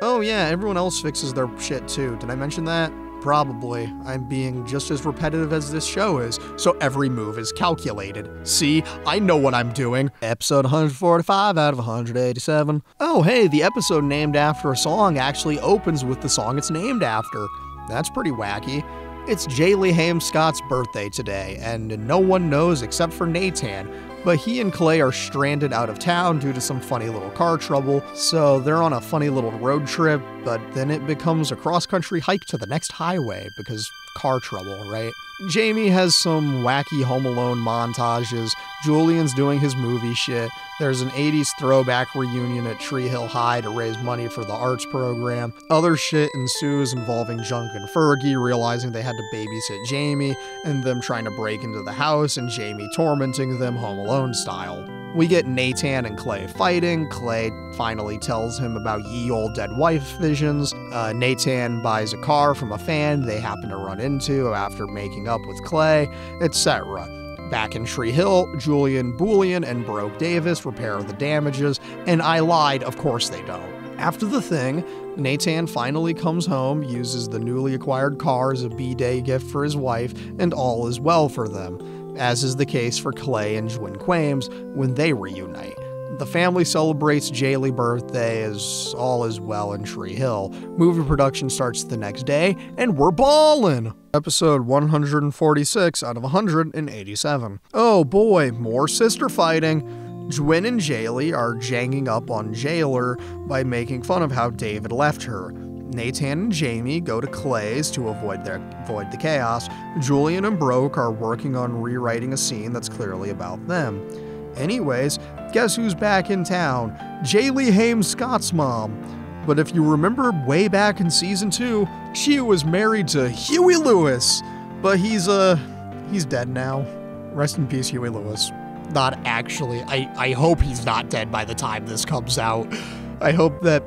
Oh yeah, everyone else fixes their shit too. Did I mention that? Probably. I'm being just as repetitive as this show is, so every move is calculated. See, I know what I'm doing. Episode 145 out of 187. Oh hey, the episode named after a song actually opens with the song it's named after. That's pretty wacky. It's Jaylee Haim Scott's birthday today, and no one knows except for Nathan, but he and Clay are stranded out of town due to some funny little car trouble, so they're on a funny little road trip, but then it becomes a cross-country hike to the next highway because car trouble, right? Jamie has some wacky Home Alone montages, Julian's doing his movie shit, there's an 80s throwback reunion at Tree Hill High to raise money for the arts program, other shit ensues involving Junk and Fergie realizing they had to babysit Jamie, and them trying to break into the house and Jamie tormenting them Home Alone style. We get Nathan and Clay fighting. Clay finally tells him about ye old dead wife visions. Nathan buys a car from a fan they happen to run into after making up with Clay, etc. Back in Tree Hill, Julian Boolian and Broke Davis repair the damages, and I lied, of course they don't. After the thing, Nathan finally comes home, uses the newly acquired car as a B-Day gift for his wife, and all is well for them, as is the case for Clay and Jwin Quames when they reunite. The family celebrates Jaylee's birthday as all is well in Tree Hill. Movie production starts the next day, and we're ballin'! Episode 146 out of 187. Oh boy, more sister fighting. Jwin and Jaylee are janging up on Jailer by making fun of how David left her. Nathan and Jamie go to Clay's to avoid the chaos. Julian and Broke are working on rewriting a scene that's clearly about them. Anyways, guess who's back in town? Jaylee Haim Scott's mom. But if you remember way back in season 2, she was married to Huey Lewis. But he's dead now. Rest in peace, Huey Lewis. Not actually. I hope he's not dead by the time this comes out. I hope that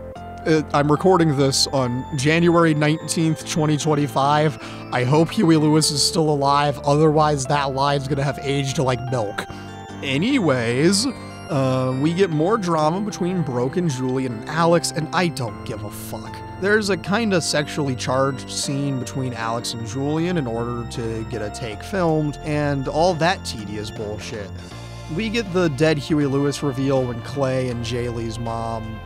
I'm recording this on January 19th, 2025. I hope Huey Lewis is still alive. Otherwise, that line's gonna have aged like milk. Anyways, we get more drama between Broke and Julian and Alex, and I don't give a fuck. There's a kinda sexually charged scene between Alex and Julian in order to get a take filmed, and all that tedious bullshit. We get the dead Huey Lewis reveal when Clay and Jaylee's mom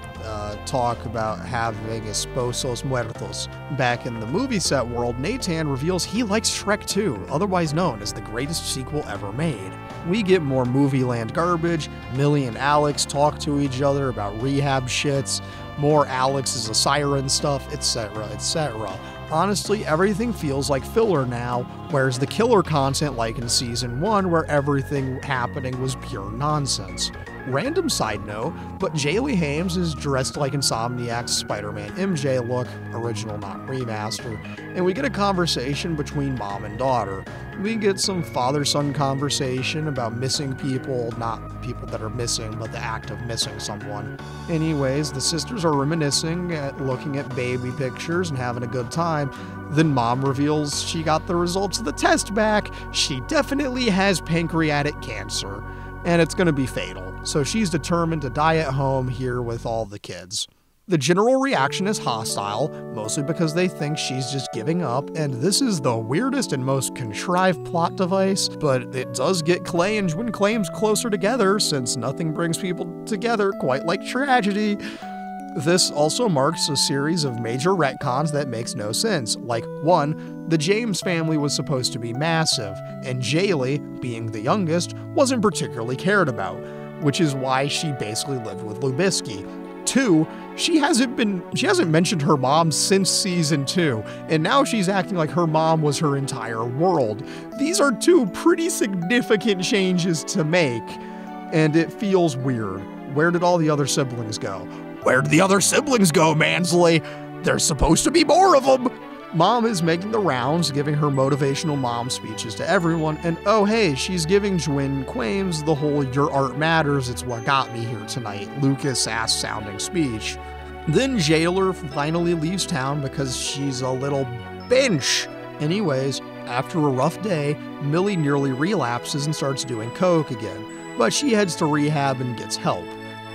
talk about having esposos muertos. Back in the movie set world, Nathan reveals he likes Shrek 2, otherwise known as the greatest sequel ever made. We get more movie land garbage. Millie and Alex talk to each other about rehab shits, more Alex is a siren stuff, etc., etc. Honestly, everything feels like filler now, whereas the killer content, like in Season 1, where everything happening was pure nonsense. Random side note, but Jaylee Hames is dressed like Insomniac's Spider-Man MJ look, original not remaster, and we get a conversation between mom and daughter. We get some father-son conversation about missing people, not people that are missing, but the act of missing someone. Anyways, the sisters are reminiscing, looking at baby pictures and having a good time. Then mom reveals she got the results of the test back. She definitely has pancreatic cancer, and it's gonna be fatal. So she's determined to die at home here with all the kids. The general reaction is hostile, mostly because they think she's just giving up, and this is the weirdest and most contrived plot device, but it does get Clay and Jwin claims closer together, since nothing brings people together quite like tragedy. This also marks a series of major retcons that makes no sense. Like, 1, the James family was supposed to be massive, and Jaylee, being the youngest, wasn't particularly cared about, which is why she basically lived with Lubisky. 2, she hasn't mentioned her mom since Season 2, and now she's acting like her mom was her entire world. These are 2 pretty significant changes to make, and it feels weird. Where did all the other siblings go? Where did the other siblings go, Mansley? There's supposed to be more of them! Mom is making the rounds, giving her motivational mom speeches to everyone, and oh hey, she's giving Jwin Quames the whole "your art matters, it's what got me here tonight" Lucas-ass sounding speech. Then Jailer finally leaves town because she's a little bench. Anyways, after a rough day, Millie nearly relapses and starts doing coke again, but she heads to rehab and gets help.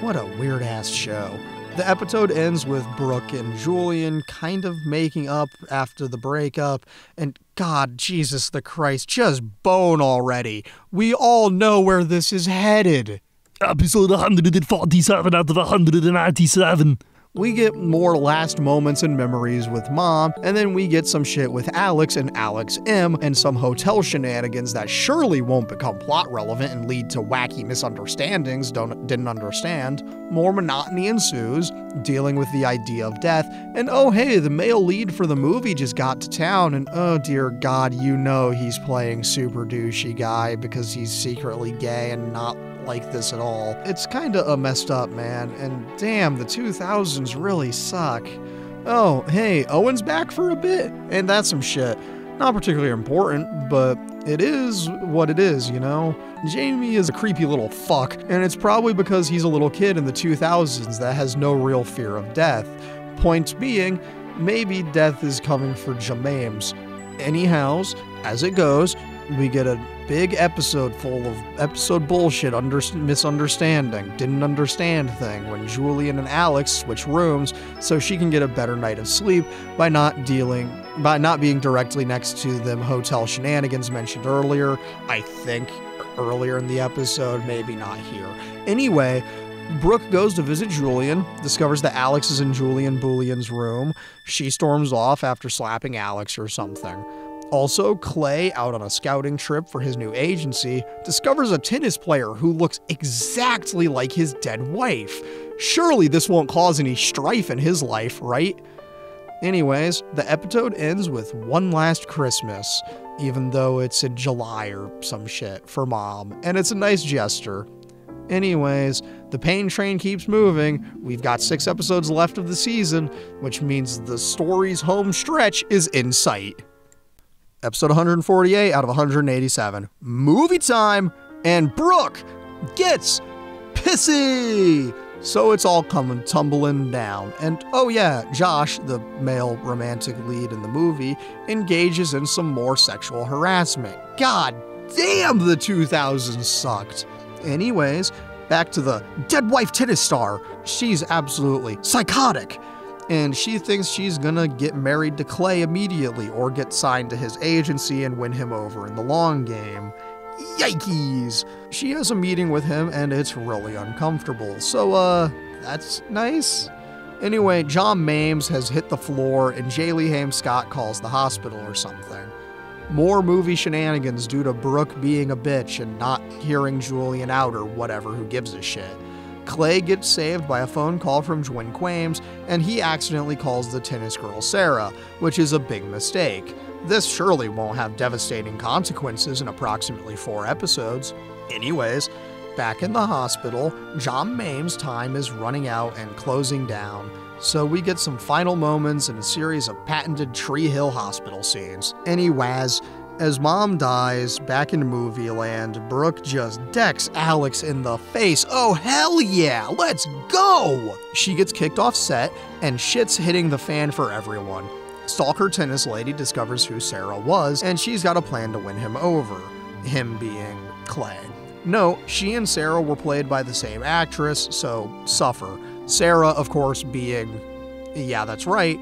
What a weird-ass show. The episode ends with Brooke and Julian kind of making up after the breakup, and God, Jesus the Christ, just bone already. We all know where this is headed. Episode 147 out of 197. We get more last moments and memories with Mom, and then we get some shit with Alex and Alex M, and some hotel shenanigans that surely won't become plot relevant and lead to wacky misunderstandings didn't understand. More monotony ensues, dealing with the idea of death, and oh hey, the male lead for the movie just got to town, and oh dear God, you know he's playing super douchey guy because he's secretly gay and not like this at all. It's kinda messed up, man, and damn, the 2000s really suck. Oh, hey, Owen's back for a bit, and that's some shit. Not particularly important, but it is what it is, you know? Jamie is a creepy little fuck, and it's probably because he's a little kid in the 2000s that has no real fear of death. Point being, maybe death is coming for James. Anyhows, as it goes, we get a big episode full of episode bullshit, misunderstanding, didn't understand thing when Julian and Alex switch rooms so she can get a better night of sleep by not being directly next to them hotel shenanigans mentioned earlier. I think earlier in the episode, maybe not here. Anyway, Brooke goes to visit Julian, discovers that Alex is in Julian Boolian's room. She storms off after slapping Alex or something. Also, Clay, out on a scouting trip for his new agency, discovers a tennis player who looks exactly like his dead wife. Surely this won't cause any strife in his life, right? Anyways, the episode ends with One Last Christmas, even though it's in July or some shit for Mom, and it's a nice gesture. Anyways, the pain train keeps moving. We've got 6 episodes left of the season, which means the story's home stretch is in sight. Episode 148 out of 187. Movie time! And Brooke gets pissy! So it's all coming tumbling down. And oh yeah, Josh, the male romantic lead in the movie, engages in some more sexual harassment. God damn, the 2000s sucked. Anyways, back to the dead wife tennis star. She's absolutely psychotic. And she thinks she's gonna get married to Clay immediately or get signed to his agency and win him over in the long game. Yikes! She has a meeting with him and it's really uncomfortable. So, that's nice. Anyway, John Mames has hit the floor and Jaylee Hames Scott calls the hospital or something. More movie shenanigans due to Brooke being a bitch and not hearing Julian out or whatever, who gives a shit. Clay gets saved by a phone call from Jwin Quames, and he accidentally calls the tennis girl Sarah, which is a big mistake. This surely won't have devastating consequences in approximately 4 episodes. Anyways, back in the hospital, John Mame's time is running out and closing down, so we get some final moments in a series of patented Tree Hill Hospital scenes. Anyways, as Mom dies, back in movie land, Brooke just decks Alex in the face. Oh hell yeah, let's go! She gets kicked off set, and shit's hitting the fan for everyone. Stalker Tennis Lady discovers who Sarah was, and she's got a plan to win him over, him being Clay. No, she and Sarah were played by the same actress, so suffer. Sarah, of course, being, yeah, that's right,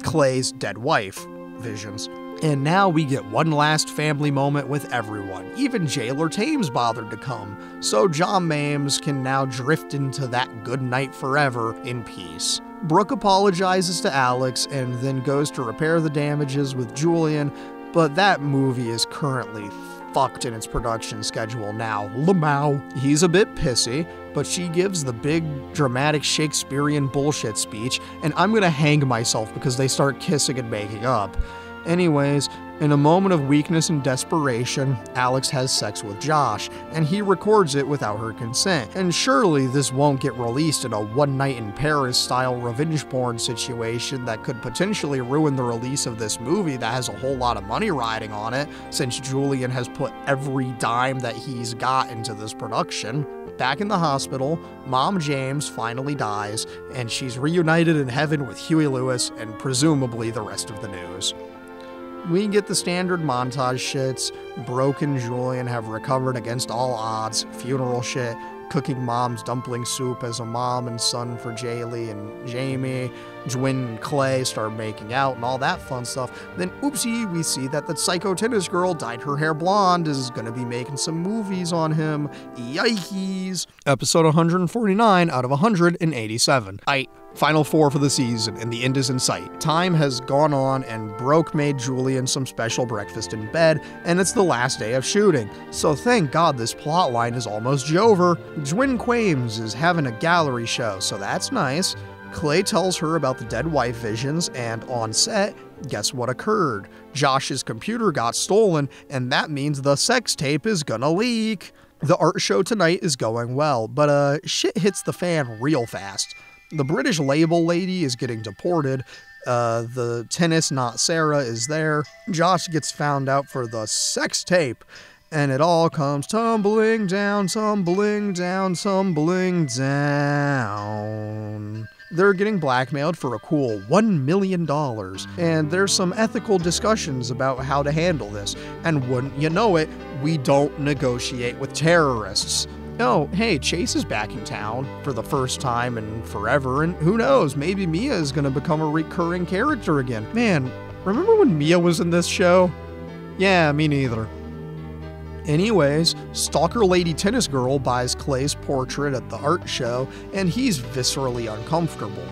Clay's dead wife, Visions. And now we get one last family moment with everyone. Even Jailer Thames bothered to come, so John Mames can now drift into that good night forever in peace. Brooke apologizes to Alex and then goes to repair the damages with Julian, but that movie is currently fucked in its production schedule now. Lamau. He's a bit pissy, but she gives the big, dramatic Shakespearean bullshit speech, and I'm gonna hang myself because they start kissing and making up. Anyways, in a moment of weakness and desperation, Alex has sex with Josh, and he records it without her consent. And surely this won't get released in a One Night in Paris style revenge porn situation that could potentially ruin the release of this movie that has a whole lot of money riding on it, since Julian has put every dime that he's got into this production. Back in the hospital, Mom James finally dies, and she's reunited in heaven with Huey Lewis and presumably the rest of the news. We get the standard montage shits. Brooke and Julian have recovered against all odds, funeral shit, cooking Mom's dumpling soup as a mom and son for Jaylee and Jamie. Jwin and Clay start making out and all that fun stuff. Then, oopsie, we see that the psycho tennis girl dyed her hair blonde is gonna be making some movies on him. Yikes. Episode 149 out of 187. Final 4 for the season, and the end is in sight. Time has gone on, and Brooke made Julian some special breakfast in bed, and it's the last day of shooting. So thank God this plotline is almost over. Jwin Quames is having a gallery show, so that's nice. Clay tells her about the dead wife visions, and on set, guess what occurred? Josh's computer got stolen, and that means the sex tape is gonna leak. The art show tonight is going well, but shit hits the fan real fast. The British label lady is getting deported. The tennis not Sarah is there. Josh gets found out for the sex tape. And it all comes tumbling down, tumbling down, tumbling down. They're getting blackmailed for a cool $1 million. And there's some ethical discussions about how to handle this. And wouldn't you know it, we don't negotiate with terrorists. Oh, hey, Chase is back in town for the first time in forever, and who knows, maybe Mia is gonna become a recurring character again. Man, remember when Mia was in this show? Yeah, me neither. Anyways, Stalker Lady Tennis Girl buys Clay's portrait at the art show, and he's viscerally uncomfortable.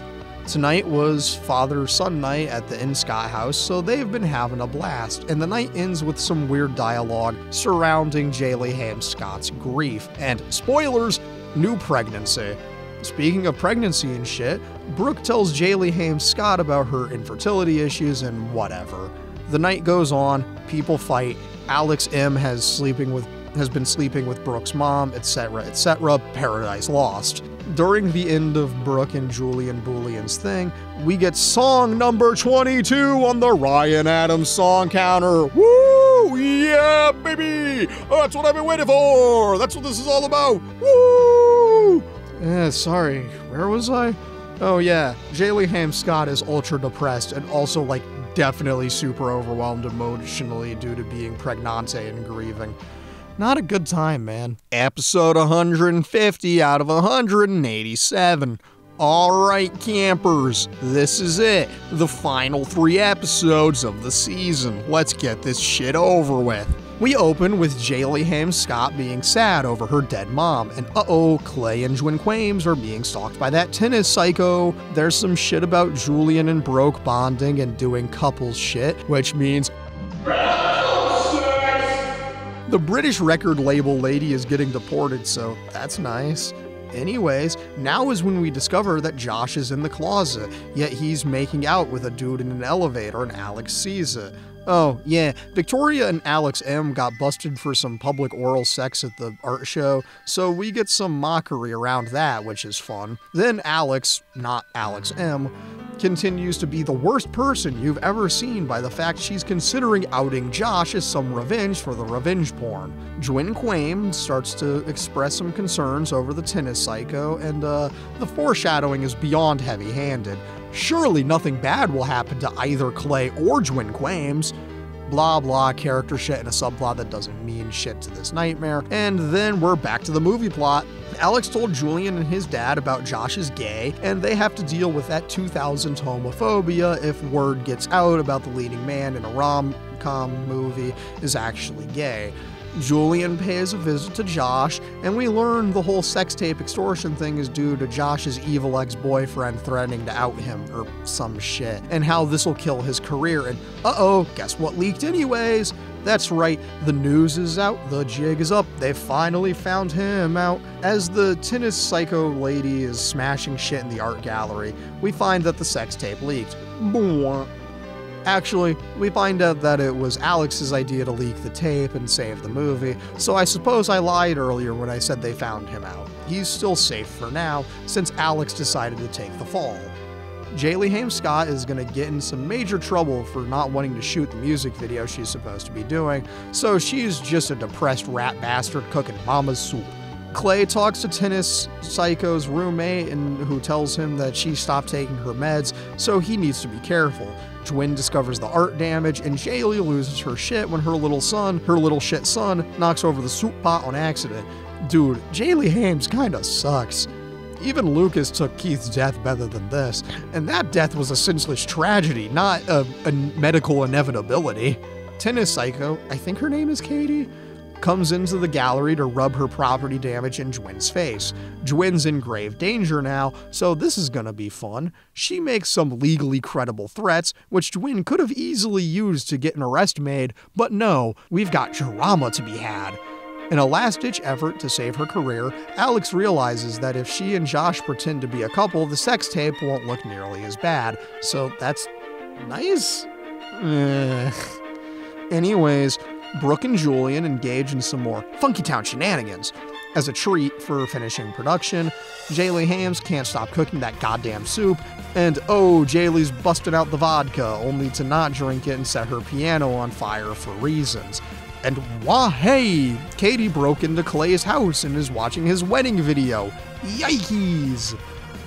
Tonight was father-son night at the N. Scott house, so they've been having a blast, and the night ends with some weird dialogue surrounding Jaylee Ham Scott's grief, and spoilers, new pregnancy. Speaking of pregnancy and shit, Brooke tells Jaylee Ham Scott about her infertility issues and whatever. The night goes on, people fight, Alex M. has been sleeping with Brooke's mom, etc., etc., Paradise Lost. During the end of Brooke and Julian Boolean's thing, we get song number 22 on the Ryan Adams song counter. Woo! Yeah, baby! That's what I've been waiting for! That's what this is all about! Woo! Sorry, where was I? Oh yeah, Jaylee Ham Scott is ultra depressed and also like definitely super overwhelmed emotionally due to being pregnante and grieving. Not a good time, man. Episode 150 out of 187. Alright, campers, this is it. The final 3 episodes of the season. Let's get this shit over with. We open with Jaylee Ham Scott being sad over her dead mom, and Clay and Jwin Quames are being stalked by that tennis psycho. There's some shit about Julian and Brooke bonding and doing couples shit, which means The British record label lady is getting deported, so that's nice. Anyways, now is when we discover that Josh is in the closet, yet he's making out with a dude in an elevator and Alex sees it. Oh, yeah, Victoria and Alex M got busted for some public oral sex at the art show, so we get some mockery around that, which is fun. Then Alex, not Alex M, continues to be the worst person you've ever seen by the fact she's considering outing Josh as some revenge for the revenge porn. Jwin Quaim starts to express some concerns over the tennis psycho, and the foreshadowing is beyond heavy-handed. Surely nothing bad will happen to either Clay or Jwin Quames. Blah blah character shit and a subplot that doesn't mean shit to this nightmare. And then we're back to the movie plot. Alex told Julian and his dad about Josh is gay, and they have to deal with that 2000s homophobia if word gets out about the leading man in a rom-com movie is actually gay. Julian pays a visit to Josh, and we learn the whole sex tape extortion thing is due to Josh's evil ex-boyfriend threatening to out him, or some shit, and how this will kill his career, and uh-oh, guess what leaked anyways? That's right, the news is out, the jig is up, they finally found him out. As the tennis psycho lady is smashing shit in the art gallery, we find that the sex tape leaked. Actually, we find out that it was Alex's idea to leak the tape and save the movie, so I suppose I lied earlier when I said they found him out. He's still safe for now, since Alex decided to take the fall. Jaylee Haim Scott is gonna get in some major trouble for not wanting to shoot the music video she's supposed to be doing, so she's just a depressed rat bastard cooking mama's soup. Clay talks to tennis psycho's roommate and who tells him that she stopped taking her meds, so he needs to be careful. Jwin discovers the art damage, and Jaylee loses her shit when her little shit son, knocks over the soup pot on accident. Dude, Jaylee Hames kinda sucks. Even Lucas took Keith's death better than this, and that death was a senseless tragedy, not a medical inevitability. Tennis psycho, I think her name is Katie, comes into the gallery to rub her property damage in Jwin's face. Jwin's in grave danger now, so this is gonna be fun. She makes some legally credible threats, which Jwin could have easily used to get an arrest made, but no, we've got drama to be had. In a last-ditch effort to save her career, Alex realizes that if she and Josh pretend to be a couple, the sex tape won't look nearly as bad, so that's nice? Anyways, Brooke and Julian engage in some more Funky Town shenanigans. As a treat for finishing production, Jaylee Hames can't stop cooking that goddamn soup, and oh, Jaylee's busted out the vodka, only to not drink it and set her piano on fire for reasons. And wah-hey! Katie broke into Clay's house and is watching his wedding video. Yikes!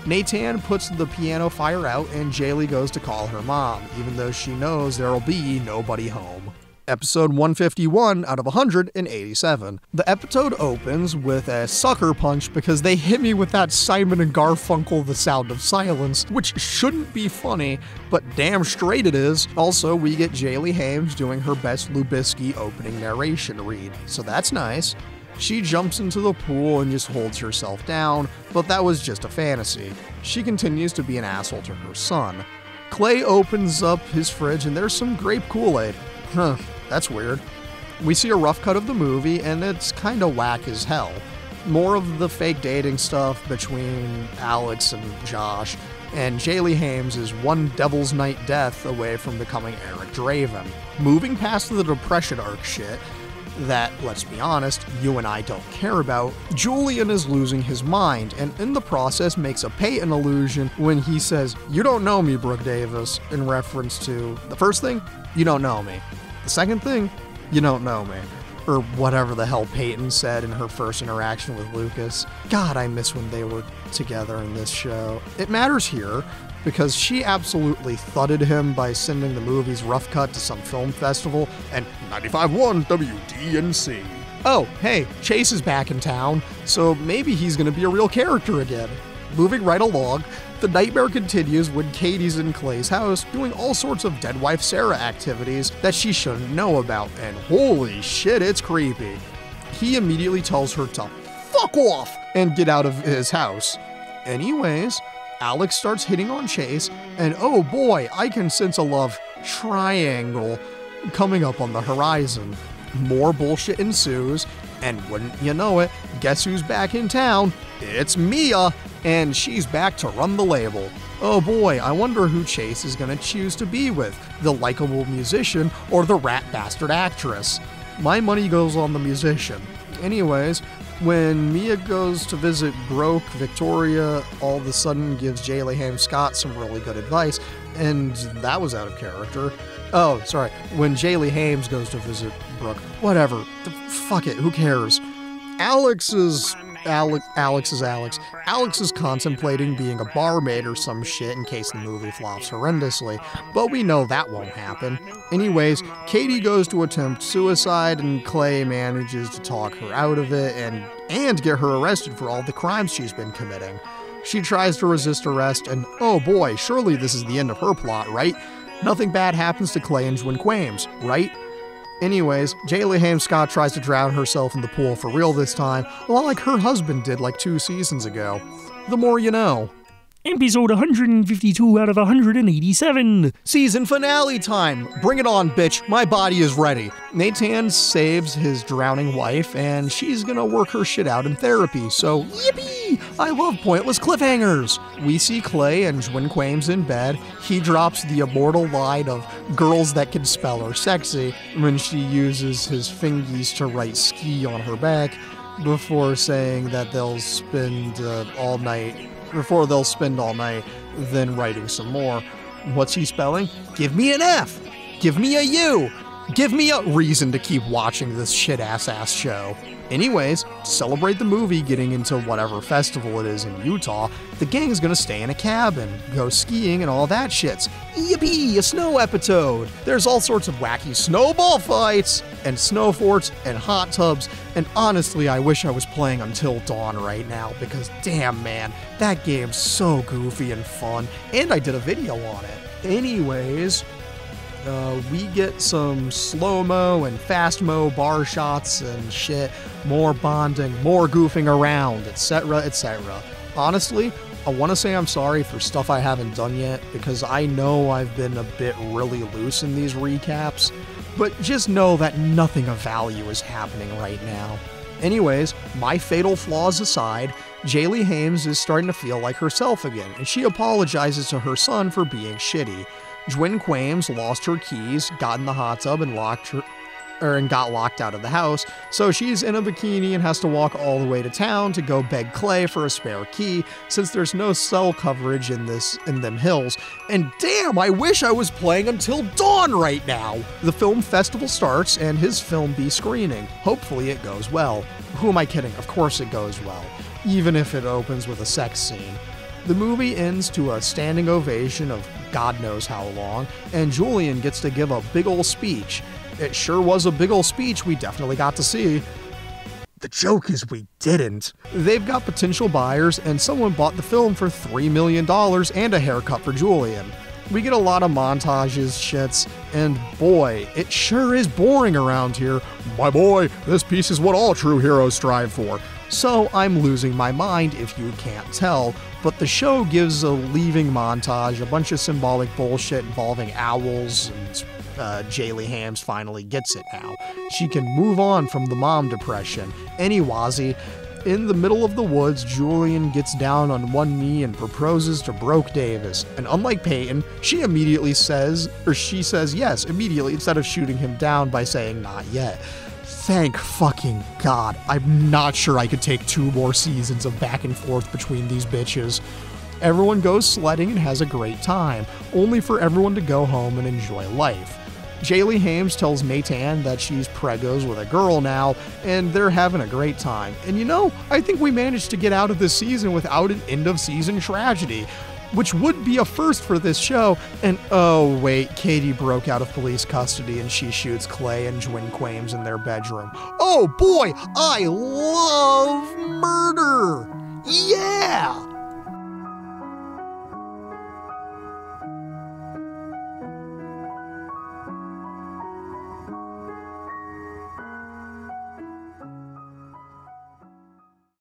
Nathan puts the piano fire out and Jaylee goes to call her mom, even though she knows there'll be nobody home. Episode 151 out of 187. The episode opens with a sucker punch because they hit me with that Simon and Garfunkel The Sound of Silence, which shouldn't be funny, but damn straight it is. Also, we get Jaylee Hames doing her best Lubisky opening narration read, so that's nice. She jumps into the pool and just holds herself down, but that was just a fantasy. She continues to be an asshole to her son. Clay opens up his fridge and there's some grape Kool-Aid. Huh, that's weird. We see a rough cut of the movie, and it's kinda whack as hell. More of the fake dating stuff between Alex and Josh, and Jaylee Hames is one Devil's Night death away from becoming Eric Draven. Moving past the depression arc shit that, let's be honest, you and I don't care about, Julian is losing his mind, and in the process makes a Peyton allusion when he says, "You don't know me, Brooke Davis," in reference to the first thing, you don't know me. The second thing, you don't know me. Or whatever the hell Peyton said in her first interaction with Lucas. God, I miss when they were together in this show. It matters here, because she absolutely thudded him by sending the movie's rough cut to some film festival, and 95.1 WDNC. Oh, hey, Chase is back in town, so maybe he's gonna be a real character again. Moving right along, the nightmare continues when Katie's in Clay's house doing all sorts of dead wife Sarah activities that she shouldn't know about, and holy shit, it's creepy. He immediately tells her to fuck off and get out of his house. Anyways, Alex starts hitting on Chase, and oh boy, I can sense a love triangle coming up on the horizon. more bullshit ensues, and wouldn't you know it, guess who's back in town? It's Mia, and she's back to run the label. Oh boy, I wonder who Chase is gonna choose to be with, the likable musician or the rat bastard actress. My money goes on the musician. Anyways, when Mia goes to visit broke Victoria, all of a sudden gives Jaylee Hames Scott some really good advice, and that was out of character. Oh, sorry, when Jaylee Hames goes to visit Brooke. Whatever, fuck it, who cares? Alex is contemplating being a barmaid or some shit in case the movie flops horrendously, but we know that won't happen. Anyways, Katie goes to attempt suicide and Clay manages to talk her out of it and get her arrested for all the crimes she's been committing. She tries to resist arrest and oh boy, surely this is the end of her plot, right? Nothing bad happens to Clay and Jwin Quames, right? Anyways, Jaylee Hames Scott tries to drown herself in the pool for real this time, a lot like her husband did like 2 seasons ago. The more you know. Episode 152 out of 187. Season finale time! Bring it on, bitch. My body is ready. Nathan saves his drowning wife, and she's gonna work her shit out in therapy, so yippee! I love pointless cliffhangers! We see Clay and Jwin Quames in bed. He drops the immortal line of girls that can spell are sexy when she uses his fingies to write ski on her back before saying that they'll spend all night, then writing some more. What's he spelling? Give me an F! Give me a U! Give me a reason to keep watching this shit-ass show. Anyways, to celebrate the movie getting into whatever festival it is in Utah, the gang's gonna stay in a cabin, go skiing and all that shits. Yippee, a snow episode! There's all sorts of wacky snowball fights, and snow forts, and hot tubs, and honestly, I wish I was playing Until Dawn right now, because damn man, that game's so goofy and fun, and I did a video on it. Anyways, we get some slow-mo and fast-mo bar shots and shit, more bonding, more goofing around, etc., etc. Honestly, I want to say I'm sorry for stuff I haven't done yet, because I know I've been a bit really loose in these recaps, but just know that nothing of value is happening right now. Anyways, my fatal flaws aside, Jaylee Hames is starting to feel like herself again, and she apologizes to her son for being shitty. Jwin Quames lost her keys, got in the hot tub, and got locked out of the house, so she's in a bikini and has to walk all the way to town to go beg Clay for a spare key, since there's no cell coverage in them hills. And damn, I wish I was playing Until Dawn right now! The film festival starts, and his film be screening. Hopefully it goes well. Who am I kidding? Of course it goes well. Even if it opens with a sex scene. The movie ends to a standing ovation of God knows how long, and Julian gets to give a big ol' speech. It sure was a big ol' speech we definitely got to see. The joke is we didn't. They've got potential buyers, and someone bought the film for $3 million and a haircut for Julian. We get a lot of montages, shits, and boy, it sure is boring around here. My boy, this piece is what all true heroes strive for. So I'm losing my mind if you can't tell, but the show gives a leaving montage, a bunch of symbolic bullshit involving owls, and Jaylee Hames finally gets it now. She can move on from the mom depression. Anyways, in the middle of the woods, Julian gets down on one knee and proposes to Broke Davis. And unlike Peyton, she says yes immediately instead of shooting him down by saying not yet. Thank fucking God. I'm not sure I could take 2 more seasons of back and forth between these bitches. Everyone goes sledding and has a great time, only for everyone to go home and enjoy life. Jaylee Hames tells Nathan that she's pregos with a girl now, and they're having a great time. And you know, I think we managed to get out of this season without an end-of-season tragedy, which would be a first for this show. And oh wait, Katie broke out of police custody and she shoots Clay and Jwin Quames in their bedroom. Oh boy, I love murder! Yeah!